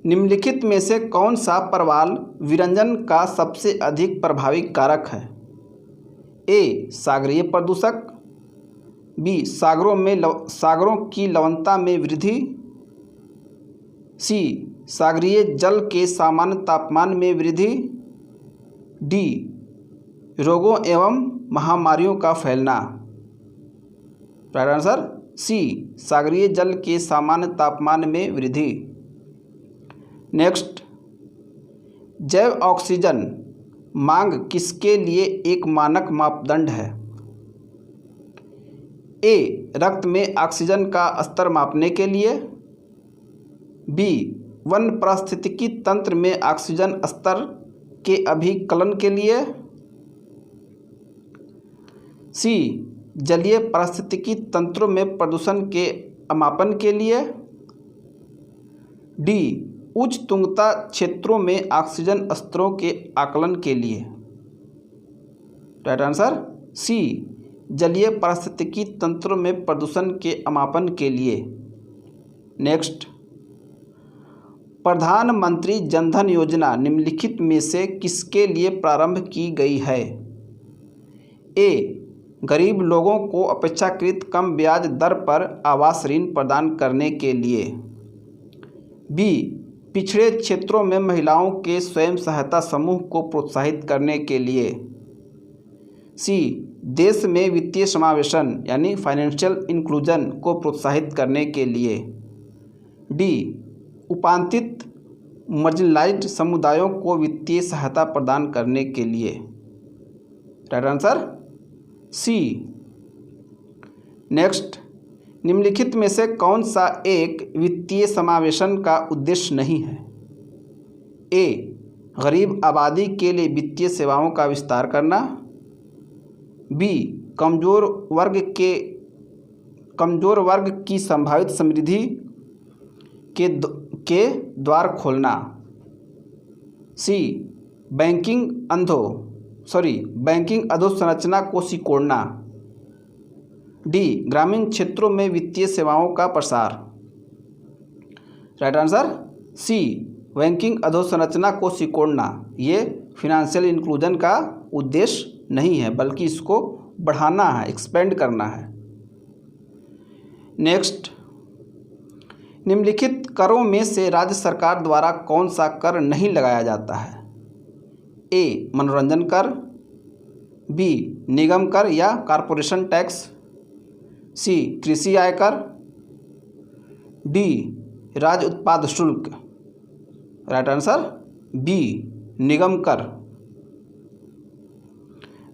निम्नलिखित में से कौन सा प्रवाल विरंजन का सबसे अधिक प्रभावी कारक है? ए सागरीय प्रदूषक, बी सागरों की लवणता में वृद्धि, सी सागरीय जल के सामान्य तापमान में वृद्धि, डी रोगों एवं महामारियों का फैलना। राइट आंसर सी सागरीय जल के सामान्य तापमान में वृद्धि। नेक्स्ट, जैव ऑक्सीजन मांग किसके लिए एक मानक मापदंड है? ए रक्त में ऑक्सीजन का स्तर मापने के लिए, बी वन पारिस्थितिकी तंत्र में ऑक्सीजन स्तर के अभिकलन के लिए, सी जलीय पारिस्थितिकी तंत्रों में प्रदूषण के मापन के लिए, डी उच्च तुंगता क्षेत्रों में ऑक्सीजन स्तरों के आकलन के लिए। राइट आंसर सी जलीय पारिस्थितिकी तंत्रों में प्रदूषण के मापन के लिए। नेक्स्ट, प्रधानमंत्री जनधन योजना निम्नलिखित में से किसके लिए प्रारंभ की गई है? ए गरीब लोगों को अपेक्षाकृत कम ब्याज दर पर आवास ऋण प्रदान करने के लिए, बी पिछड़े क्षेत्रों में महिलाओं के स्वयं सहायता समूह को प्रोत्साहित करने के लिए, सी देश में वित्तीय समावेशन यानी फाइनेंशियल इंक्लूजन को प्रोत्साहित करने के लिए, डी उपांतित मार्जिनलाइज्ड समुदायों को वित्तीय सहायता प्रदान करने के लिए। राइट आंसर सी। नेक्स्ट, निम्नलिखित में से कौन सा एक वित्तीय समावेशन का उद्देश्य नहीं है? ए गरीब आबादी के लिए वित्तीय सेवाओं का विस्तार करना, बी कमज़ोर वर्ग की संभावित समृद्धि के द्वार खोलना, सी बैंकिंग अधोसंरचना को सिकोड़ना, डी ग्रामीण क्षेत्रों में वित्तीय सेवाओं का प्रसार। राइट आंसर सी बैंकिंग अधोसंरचना को सिकोड़ना। ये फिनेंशियल इंक्लूजन का उद्देश्य नहीं है, बल्कि इसको बढ़ाना है, एक्सपेंड करना है। नेक्स्ट, निम्नलिखित करों में से राज्य सरकार द्वारा कौन सा कर नहीं लगाया जाता है? ए मनोरंजन कर, बी निगम कर या कॉरपोरेशन टैक्स, सी कृषि आयकर, डी राज्य उत्पाद शुल्क। राइट आंसर बी निगम कर।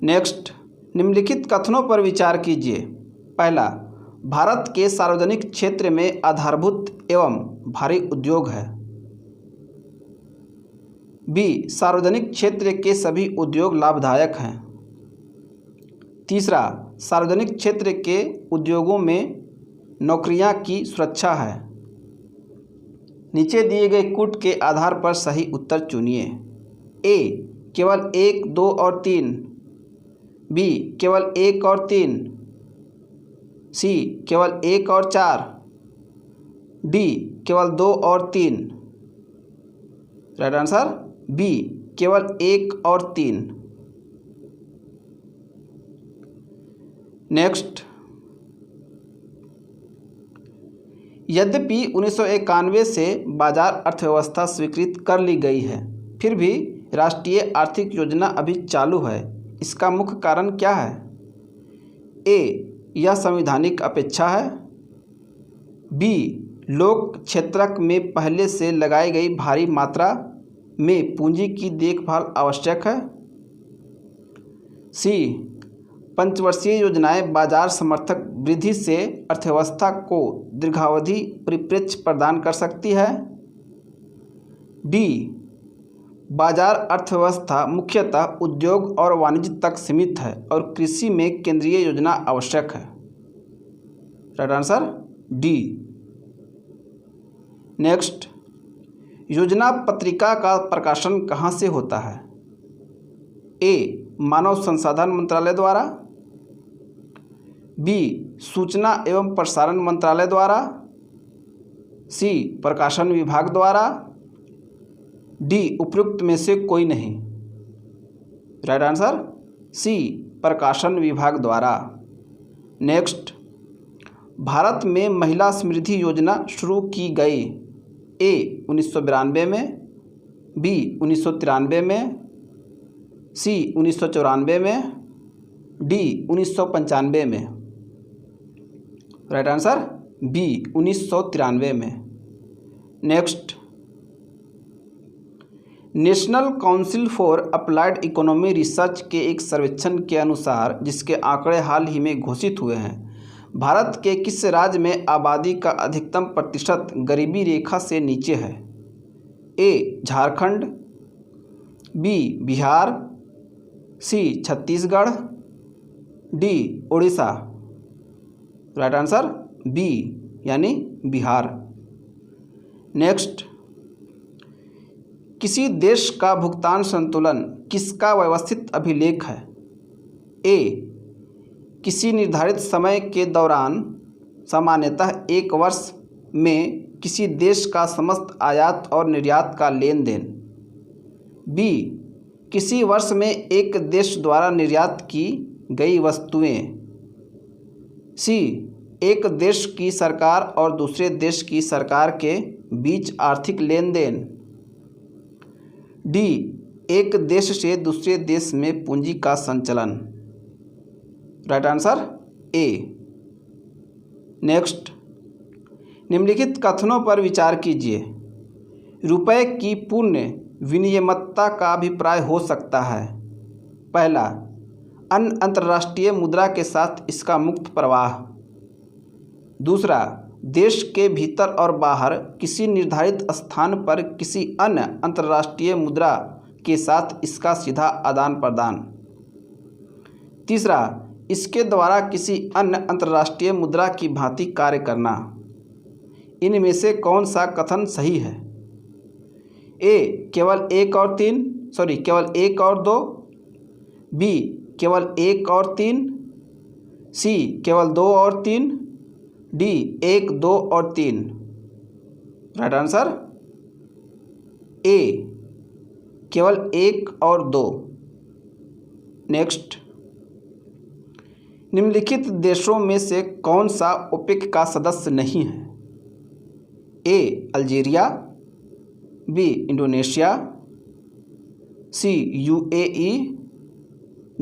नेक्स्ट, निम्नलिखित कथनों पर विचार कीजिए। पहला, भारत के सार्वजनिक क्षेत्र में आधारभूत एवं भारी उद्योग है, बी सार्वजनिक क्षेत्र के सभी उद्योग लाभदायक हैं, तीसरा सार्वजनिक क्षेत्र के उद्योगों में नौकरियां की सुरक्षा है। नीचे दिए गए कूट के आधार पर सही उत्तर चुनिए। ए केवल 1, 2 और 3, बी केवल 1 और 3, सी केवल 1 और 4, डी केवल 2 और 3। राइट आंसर बी केवल 1 और 3। नेक्स्ट, यद्यपि 1991 से बाजार अर्थव्यवस्था स्वीकृत कर ली गई है, फिर भी राष्ट्रीय आर्थिक योजना अभी चालू है। इसका मुख्य कारण क्या है? ए यह संवैधानिक अपेक्षा है, बी लोक क्षेत्रक में पहले से लगाई गई भारी मात्रा में पूंजी की देखभाल आवश्यक है, सी पंचवर्षीय योजनाएं बाजार समर्थक वृद्धि से अर्थव्यवस्था को दीर्घावधि परिप्रेक्ष्य प्रदान कर सकती है, डी बाजार अर्थव्यवस्था मुख्यतः उद्योग और वाणिज्य तक सीमित है और कृषि में केंद्रीय योजना आवश्यक है। Right answer D. नेक्स्ट, योजना पत्रिका का प्रकाशन कहाँ से होता है? ए मानव संसाधन मंत्रालय द्वारा, बी सूचना एवं प्रसारण मंत्रालय द्वारा, सी प्रकाशन विभाग द्वारा, डी उपयुक्त में से कोई नहीं। राइट आंसर सी प्रकाशन विभाग द्वारा। नेक्स्ट, भारत में महिला समृद्धि योजना शुरू की गई ए 1992 में, बी 1993 में, सी 1994 में, डी 1995 में। राइट आंसर बी 1993 में। Next, national council for applied economy research के एक सर्वेक्षण के अनुसार, जिसके आंकड़े हाल ही में घोषित हुए हैं, भारत के किस राज्य में आबादी का अधिकतम प्रतिशत गरीबी रेखा से नीचे है? A Jharkhand, B Bihar, C Chhattisgarh, D Orissa. Right answer B यानी बिहार। नेक्स्ट, किसी देश का भुगतान संतुलन किसका व्यवस्थित अभिलेख है? ए किसी निर्धारित समय के दौरान, सामान्यतः एक वर्ष में किसी देश का समस्त आयात और निर्यात का लेन देन। बी किसी वर्ष में एक देश द्वारा निर्यात की गई वस्तुएं। सी एक देश की सरकार और दूसरे देश की सरकार के बीच आर्थिक लेन देन। डी एक देश से दूसरे देश में पूंजी का संचलन। राइट आंसर ए। नेक्स्ट, निम्नलिखित कथनों पर विचार कीजिए। रुपए की पूर्ण विनियमितता का अभिप्राय हो सकता है। पहला, अन्य अंतर्राष्ट्रीय मुद्रा के साथ इसका मुक्त प्रवाह। दूसरा, देश के भीतर और बाहर किसी निर्धारित स्थान पर किसी अन्य अंतर्राष्ट्रीय मुद्रा के साथ इसका सीधा आदान प्रदान। तीसरा, इसके द्वारा किसी अन्य अंतर्राष्ट्रीय मुद्रा की भांति कार्य करना। इनमें से कौन सा कथन सही है? ए केवल एक और दो, बी केवल एक और तीन, सी केवल दो और तीन, डी एक, दो और तीन। राइट आंसर ए केवल एक और दो। नेक्स्ट, निम्नलिखित देशों में से कौन सा ओपेक का सदस्य नहीं है? A Algeria, B Indonesia, C UAE,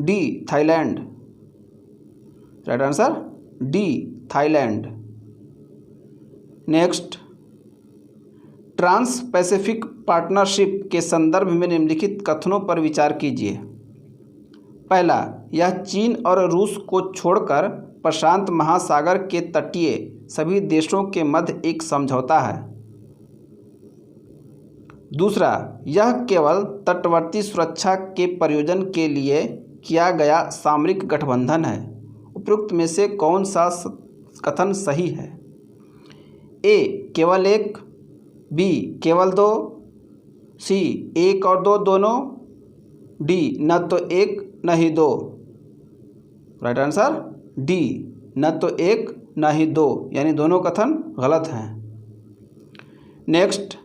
D Thailand. Right answer D Thailand. Next, Trans Pacific Partnership के संदर्भ में निम्नलिखित कथनों पर विचार कीजिए। पहला, यह चीन और रूस को छोड़कर प्रशांत महासागर के तटीय सभी देशों के मध्य एक समझौता है। दूसरा, यह केवल तटवर्ती सुरक्षा के प्रयोजन के लिए किया गया सामरिक गठबंधन है। उपरोक्त में से कौन सा कथन सही है? ए केवल एक, बी केवल दो, सी एक और दो दोनों, डी न तो एक न ही दो। राइट आंसर डी न तो एक न ही दो, यानी दोनों कथन गलत हैं। नेक्स्ट,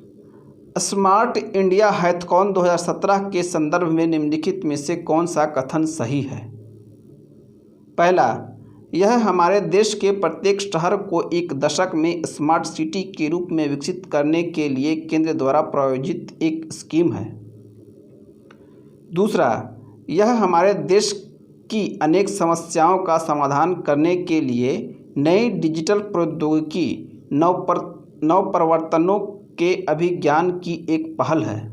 स्मार्ट इंडिया हैथकॉन 2017 के संदर्भ में निम्नलिखित में से कौन सा कथन सही है? पहला, यह हमारे देश के प्रत्येक शहर को एक दशक में स्मार्ट सिटी के रूप में विकसित करने के लिए केंद्र द्वारा प्रायोजित एक स्कीम है। दूसरा, यह हमारे देश की अनेक समस्याओं का समाधान करने के लिए नई डिजिटल प्रौद्योगिकी नवप्रवर्तनों के अभिज्ञान की एक पहल है।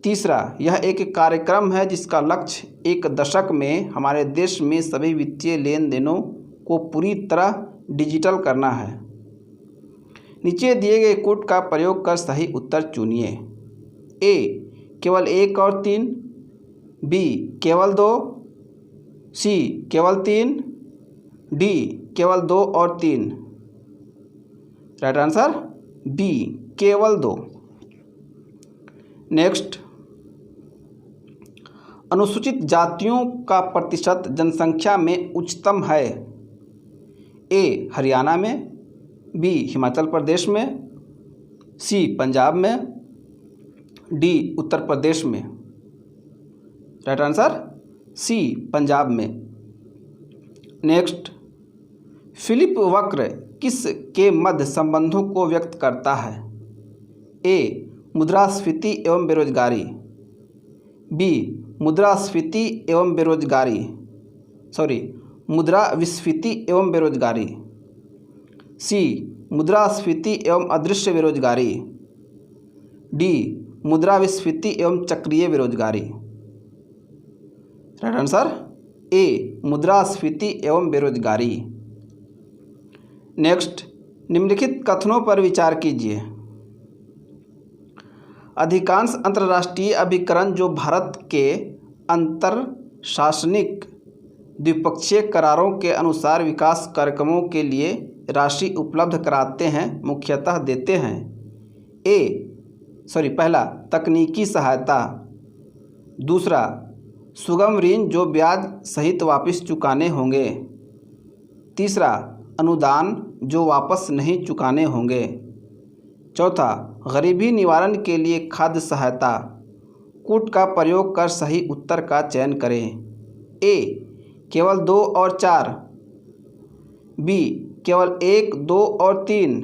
तीसरा, यह एक कार्यक्रम है जिसका लक्ष्य एक दशक में हमारे देश में सभी वित्तीय लेन देनों को पूरी तरह डिजिटल करना है। नीचे दिए गए कोड का प्रयोग कर सही उत्तर चुनिए। ए केवल एक और तीन, बी केवल दो, सी केवल तीन, डी केवल दो और तीन। राइट आंसर बी केवल दो। नेक्स्ट, अनुसूचित जातियों का प्रतिशत जनसंख्या में उच्चतम है। ए हरियाणा में, बी हिमाचल प्रदेश में, सी पंजाब में, डी उत्तर प्रदेश में। राइट आंसर सी पंजाब में। नेक्स्ट, फिलिप वक्र किस के मध्य संबंधों को व्यक्त करता है? ए मुद्रास्फीति एवं बेरोजगारी, बी मुद्रास्फीति एवं बेरोजगारी मुद्रास्फीति एवं बेरोजगारी, सी मुद्रास्फीति एवं अदृश्य बेरोजगारी, डी मुद्रास्फीति एवं चक्रीय बेरोजगारी। राइट आंसर ए मुद्रास्फीति एवं बेरोजगारी। नेक्स्ट, निम्नलिखित कथनों पर विचार कीजिए। अधिकांश अंतर्राष्ट्रीय अभिकरण जो भारत के अंतर शासनिक द्विपक्षीय करारों के अनुसार विकास कार्यक्रमों के लिए राशि उपलब्ध कराते हैं मुख्यतः देते हैं पहला तकनीकी सहायता, दूसरा सुगम ऋण जो ब्याज सहित वापस चुकाने होंगे, तीसरा अनुदान जो वापस नहीं चुकाने होंगे, चौथा गरीबी निवारण के लिए खाद्य सहायता। कूट का प्रयोग कर सही उत्तर का चयन करें। ए केवल 2 और 4, बी केवल 1, 2 और 3,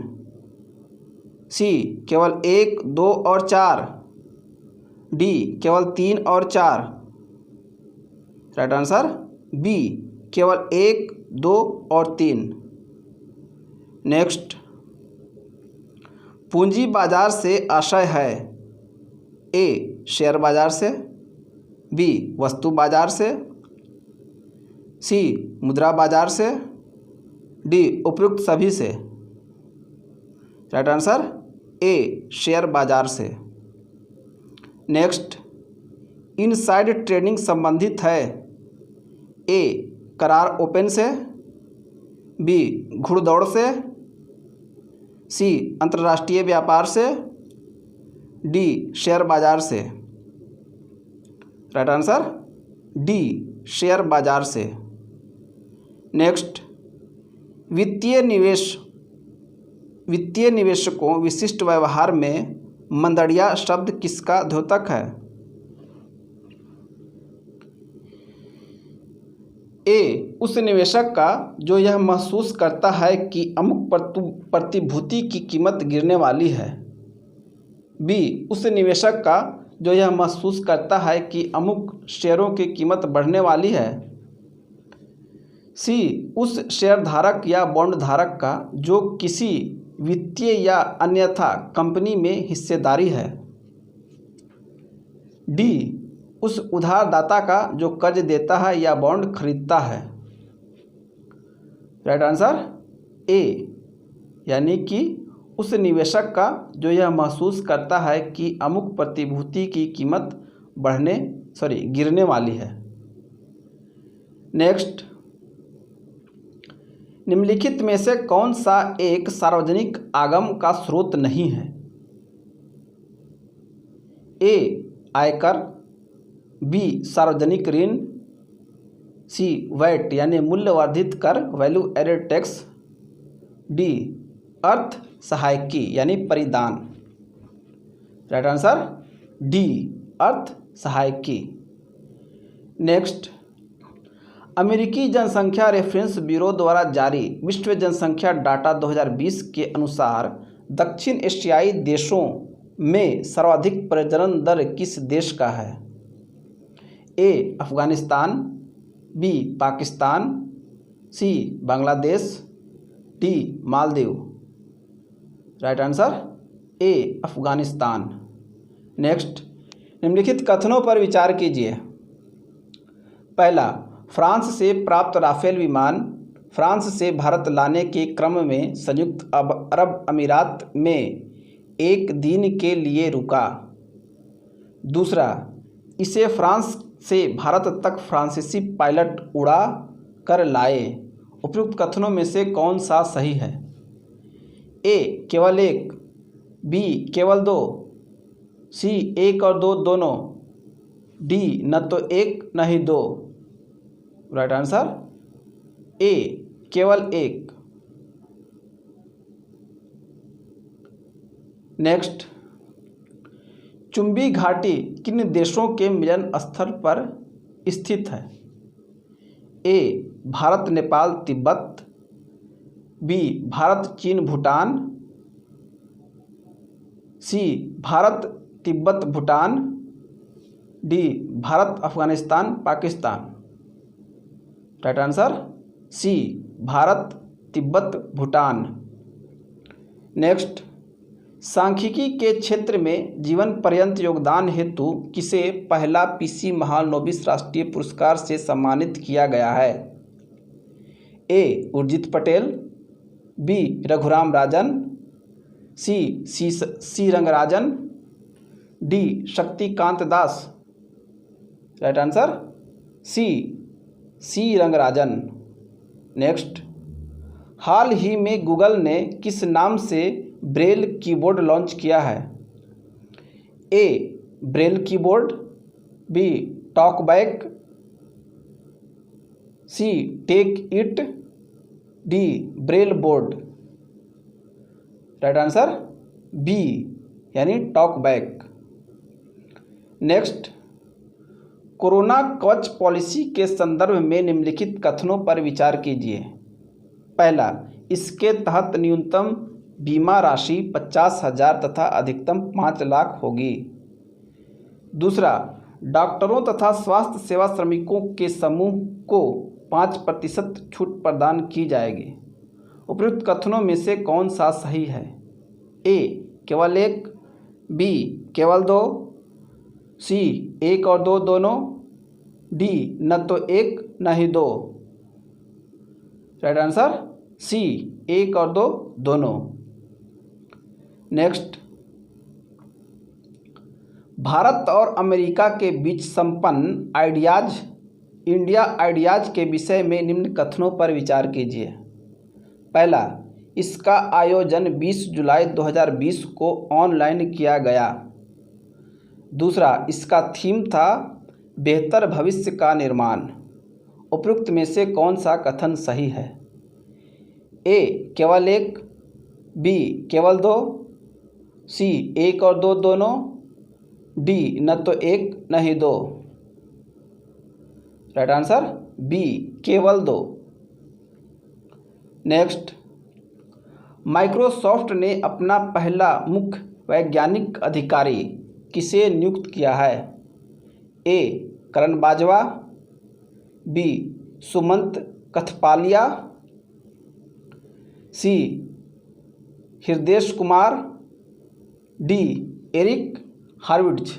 सी केवल 1, 2 और 4, डी केवल 3 और 4। राइट आंसर बी केवल 1, 2 और 3। नेक्स्ट, पूंजी बाजार से आशय है ए शेयर बाजार से, बी वस्तु बाजार से, सी मुद्रा बाजार से, डी उपयुक्त सभी से। राइट आंसर ए शेयर बाजार से। नेक्स्ट, इनसाइड ट्रेडिंग संबंधित है ए करार ओपन से, बी घुड़दौड़ से, सी अंतर्राष्ट्रीय व्यापार से, डी शेयर बाजार से। राइट आंसर डी शेयर बाजार से। नेक्स्ट, वित्तीय निवेशकों विशिष्ट व्यवहार में मंदड़िया शब्द किसका द्योतक है? ए उस निवेशक का जो यह महसूस करता है कि अमुक प्रतिभूति की कीमत गिरने वाली है, बी उस निवेशक का जो यह महसूस करता है कि अमुक शेयरों की कीमत बढ़ने वाली है, सी उस शेयरधारक या बॉन्ड धारक का जो किसी वित्तीय या अन्यथा कंपनी में हिस्सेदारी है, डी उस उधारदाता का जो कर्ज देता है या बॉन्ड खरीदता है। राइट आंसर ए यानी कि उस निवेशक का जो यह महसूस करता है कि अमुक प्रतिभूति की कीमत गिरने वाली है। नेक्स्ट, निम्नलिखित में से कौन सा एक सार्वजनिक आगम का स्रोत नहीं है? ए आयकर, बी सार्वजनिक ऋण, सी वैट यानी मूल्यवर्धित कर वैल्यू एडेड टैक्स, डी अर्थ सहायकी यानी परिदान। राइट आंसर डी अर्थ सहायकी। नेक्स्ट, अमेरिकी जनसंख्या रेफरेंस ब्यूरो द्वारा जारी विश्व जनसंख्या डाटा 2020 के अनुसार दक्षिण एशियाई देशों में सर्वाधिक प्रजनन दर किस देश का है? A Afghanistan, B Pakistan, C Bangladesh, D Maldives. Right answer A Afghanistan. Next, निम्नलिखित कथनों पर विचार कीजिए। पहला, फ्रांस से प्राप्त राफेल विमान फ्रांस से भारत लाने के क्रम में संयुक्त अरब अमीरात में 1 दिन के लिए रुका। दूसरा, इसे फ्रांस से भारत तक फ्रांसीसी पायलट उड़ा कर लाए। उपयुक्त कथनों में से कौन सा सही है? ए केवल 1, बी केवल 2, सी 1 और 2 दोनों, डी न तो 1 न ही 2। राइट आंसर ए केवल 1। नेक्स्ट, चुंबी घाटी किन देशों के मिलन स्थल पर स्थित है? A Bharat Nepal Tibet, B Bharat China Bhutan, C Bharat Tibet Bhutan, D Bharat Afghanistan Pakistan. Right answer C Bharat Tibet Bhutan. Next, सांख्यिकी के क्षेत्र में जीवन पर्यंत योगदान हेतु किसे पहला पीसी महालनोबिस राष्ट्रीय पुरस्कार से सम्मानित किया गया है? A Urjit Patel, B Raghuram Rajan, C Rangarajan, D Shaktikanta Das. Right answer C Rangarajan. Next, हाल ही में गूगल ने किस नाम से ब्रेल कीबोर्ड लॉन्च किया है? A Braille keyboard, B TalkBack, C take it, D Braille board. Right answer B यानी TalkBack. Next, Corona Kavach policy के संदर्भ में निम्नलिखित कथनों पर विचार कीजिए। पहला, इसके तहत न्यूनतम बीमा राशि 50,000 तथा अधिकतम 5 लाख होगी। दूसरा, डॉक्टरों तथा स्वास्थ्य सेवा श्रमिकों के समूह को 5% छूट प्रदान की जाएगी। उपयुक्त कथनों में से कौन सा सही है? ए केवल एक, बी केवल दो, सी एक और दो दोनों, डी न तो एक न ही दो। राइट आंसर सी एक और दो दोनों। नेक्स्ट, भारत और अमेरिका के बीच संपन्न आइडियाज इंडिया आइडियाज के विषय में निम्न कथनों पर विचार कीजिए। पहला, इसका आयोजन 20 जुलाई 2020 को ऑनलाइन किया गया। दूसरा, इसका थीम था बेहतर भविष्य का निर्माण। उपयुक्त में से कौन सा कथन सही है? ए केवल एक, बी केवल दो, सी एक और दो दोनों, डी न तो एक न ही दो। राइट आंसर बी केवल दो। नेक्स्ट, माइक्रोसॉफ्ट ने अपना पहला मुख्य वैज्ञानिक अधिकारी किसे नियुक्त किया है? A Karan Bajwa, B Sumant Kathpalia, C Hriday Kumar, D Eric Horvitz.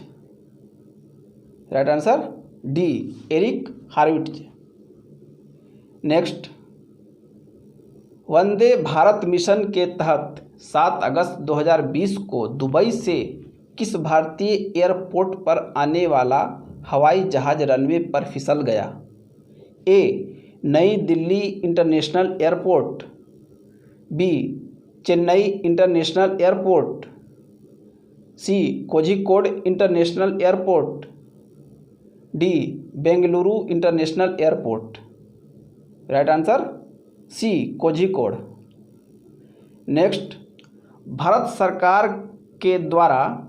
Right answer D Eric Horvitz. Next, Vande Bharat mission के तहत 7 अगस्त 2020 को दुबई से किस भारतीय एयरपोर्ट पर आने वाला हवाई जहाज रनवे पर फिसल गया? ए नई Delhi international airport, B Chennai international airport, C Kozhikode international airport, D Bengaluru international airport. Right answer C Kozhikode. Next, Bharat सरकार के द्वारा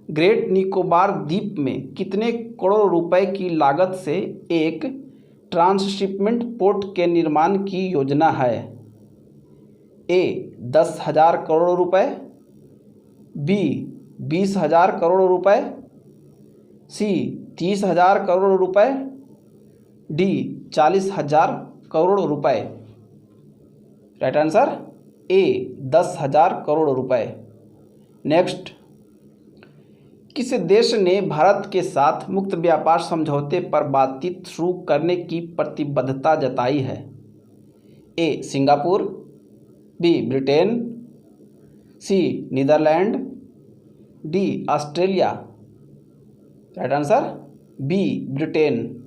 ग्रेट निकोबार द्वीप में कितने करोड़ रुपए की लागत से एक ट्रांसशिपमेंट पोर्ट के निर्माण की योजना है? ए 10,000 करोड़ रुपए, बी 20,000 करोड़ रुपए, सी 30,000 करोड़ रुपए, डी 40,000 करोड़ रुपए। राइट आंसर ए 10,000 करोड़ रुपए। नेक्स्ट, किस देश ने भारत के साथ मुक्त व्यापार समझौते पर बातचीत शुरू करने की प्रतिबद्धता जताई है? A Singapore, B Britain, C Netherland, D Australia. Right answer B Britain.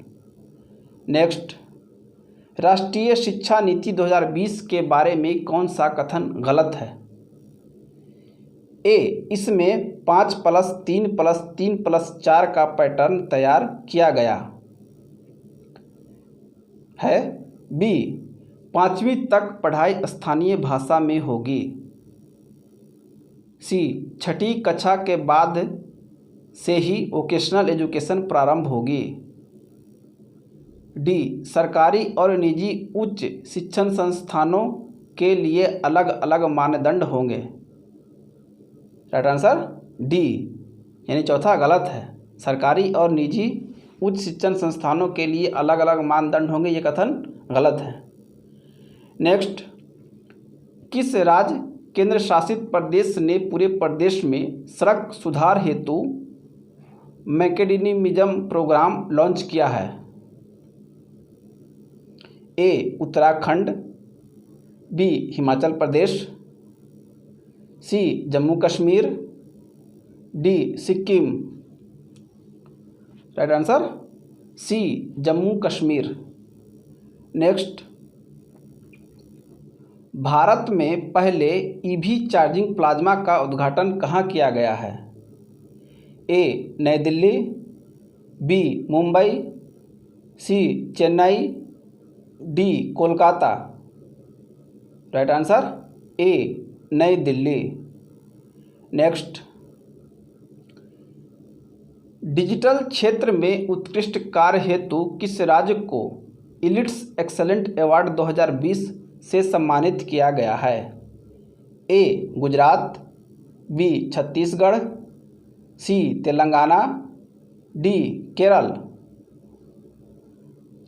Next, राष्ट्रीय शिक्षा नीति 2020 के बारे में कौन सा कथन गलत है? ए इसमें 5+3+3+4 का पैटर्न तैयार किया गया है, बी 5वीं तक पढ़ाई स्थानीय भाषा में होगी, सी 6ठी कक्षा के बाद से ही वोकेशनल एजुकेशन प्रारंभ होगी, डी सरकारी और निजी उच्च शिक्षण संस्थानों के लिए अलग अलग मानदंड होंगे। राइट आंसर डी, यानी चौथा गलत है। सरकारी और निजी उच्च शिक्षण संस्थानों के लिए अलग अलग मानदंड होंगे, ये कथन गलत है। नेक्स्ट, किस राज्य केंद्र शासित प्रदेश ने पूरे प्रदेश में सड़क सुधार हेतु मैकेडेमिज्म प्रोग्राम लॉन्च किया है? A Uttarakhand, B Himachal Pradesh, C Jammu Kashmir, D Sikkim. Right answer C Jammu Kashmir. Next, Bharat में पहले ईवी चार्जिंग प्लाज्मा का उद्घाटन कहाँ किया गया है? ए नई Delhi, B Mumbai, C Chennai, D Kolkata. Right answer A नई दिल्ली। नेक्स्ट, डिजिटल क्षेत्र में उत्कृष्ट कार्य हेतु किस राज्य को इलिट्स एक्सेलेंट अवार्ड 2020 से सम्मानित किया गया है? A Gujarat, B Chhattisgarh, C Telangana, D Kerala.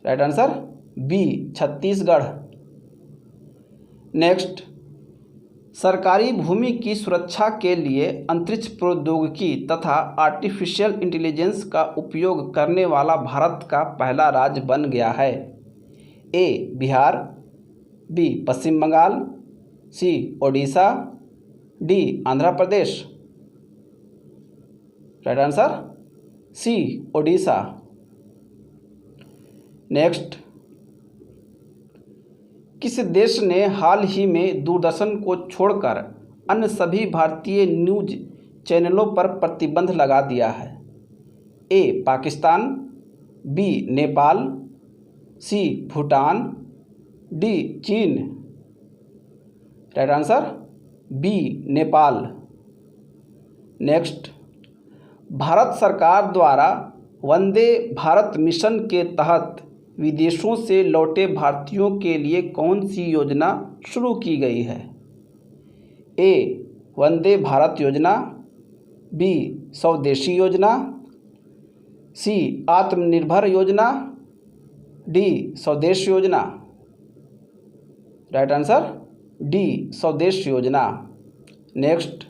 Right answer B Chhattisgarh. Next, सरकारी भूमि की सुरक्षा के लिए अंतरिक्ष प्रौद्योगिकी तथा आर्टिफिशियल इंटेलिजेंस का उपयोग करने वाला भारत का पहला राज्य बन गया है? A Bihar, B Paschim Bengal, C Odisha, D Andhra Pradesh. Right answer C Odisha. Next, किस देश ने हाल ही में दूरदर्शन को छोड़कर अन्य सभी भारतीय न्यूज चैनलों पर प्रतिबंध लगा दिया है? A Pakistan, B Nepal, C Bhutan, D चीन। Right answer B Nepal. Next, Bharat सरकार द्वारा वंदे भारत मिशन के तहत विदेशों से लौटे भारतीयों के लिए कौन सी योजना शुरू की गई है? ए वंदे भारत योजना, बी स्वदेशी योजना, सी आत्मनिर्भर योजना, डी स्वदेश योजना। राइट आंसर डी स्वदेश योजना। नेक्स्ट,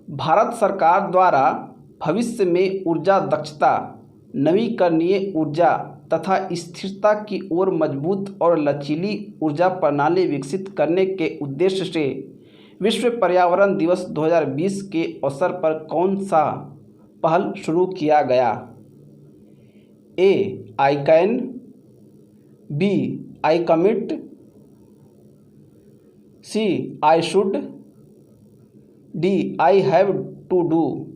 भारत सरकार द्वारा भविष्य में ऊर्जा दक्षता, नवीकरणीय ऊर्जा तथा स्थिरता की ओर मजबूत और लचीली ऊर्जा प्रणाली विकसित करने के उद्देश्य से विश्व पर्यावरण दिवस 2020 के अवसर पर कौन सा पहल शुरू किया गया? A I can, B I commit, C I should, D I have to do.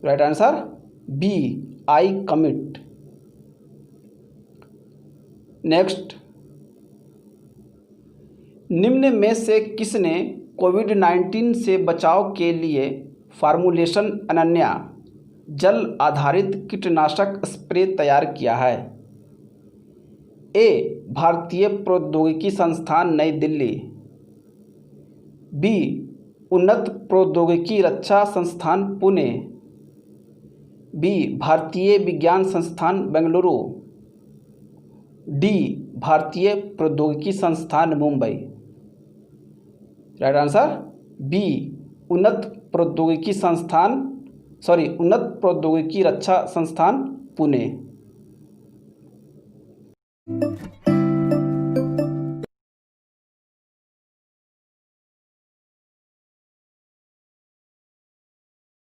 Right answer B I commit. Next, निम्न में से किसने कोविड-19 से बचाव के लिए फार्मूलेशन अनन्या जल आधारित कीटनाशक स्प्रे तैयार किया है? ए भारतीय प्रौद्योगिकी संस्थान नई दिल्ली, बी उन्नत प्रौद्योगिकी रक्षा संस्थान पुणे, बी भारतीय विज्ञान संस्थान बेंगलुरु, डी भारतीय प्रौद्योगिकी संस्थान मुंबई। राइट आंसर बी उन्नत प्रौद्योगिकी रक्षा संस्थान पुणे।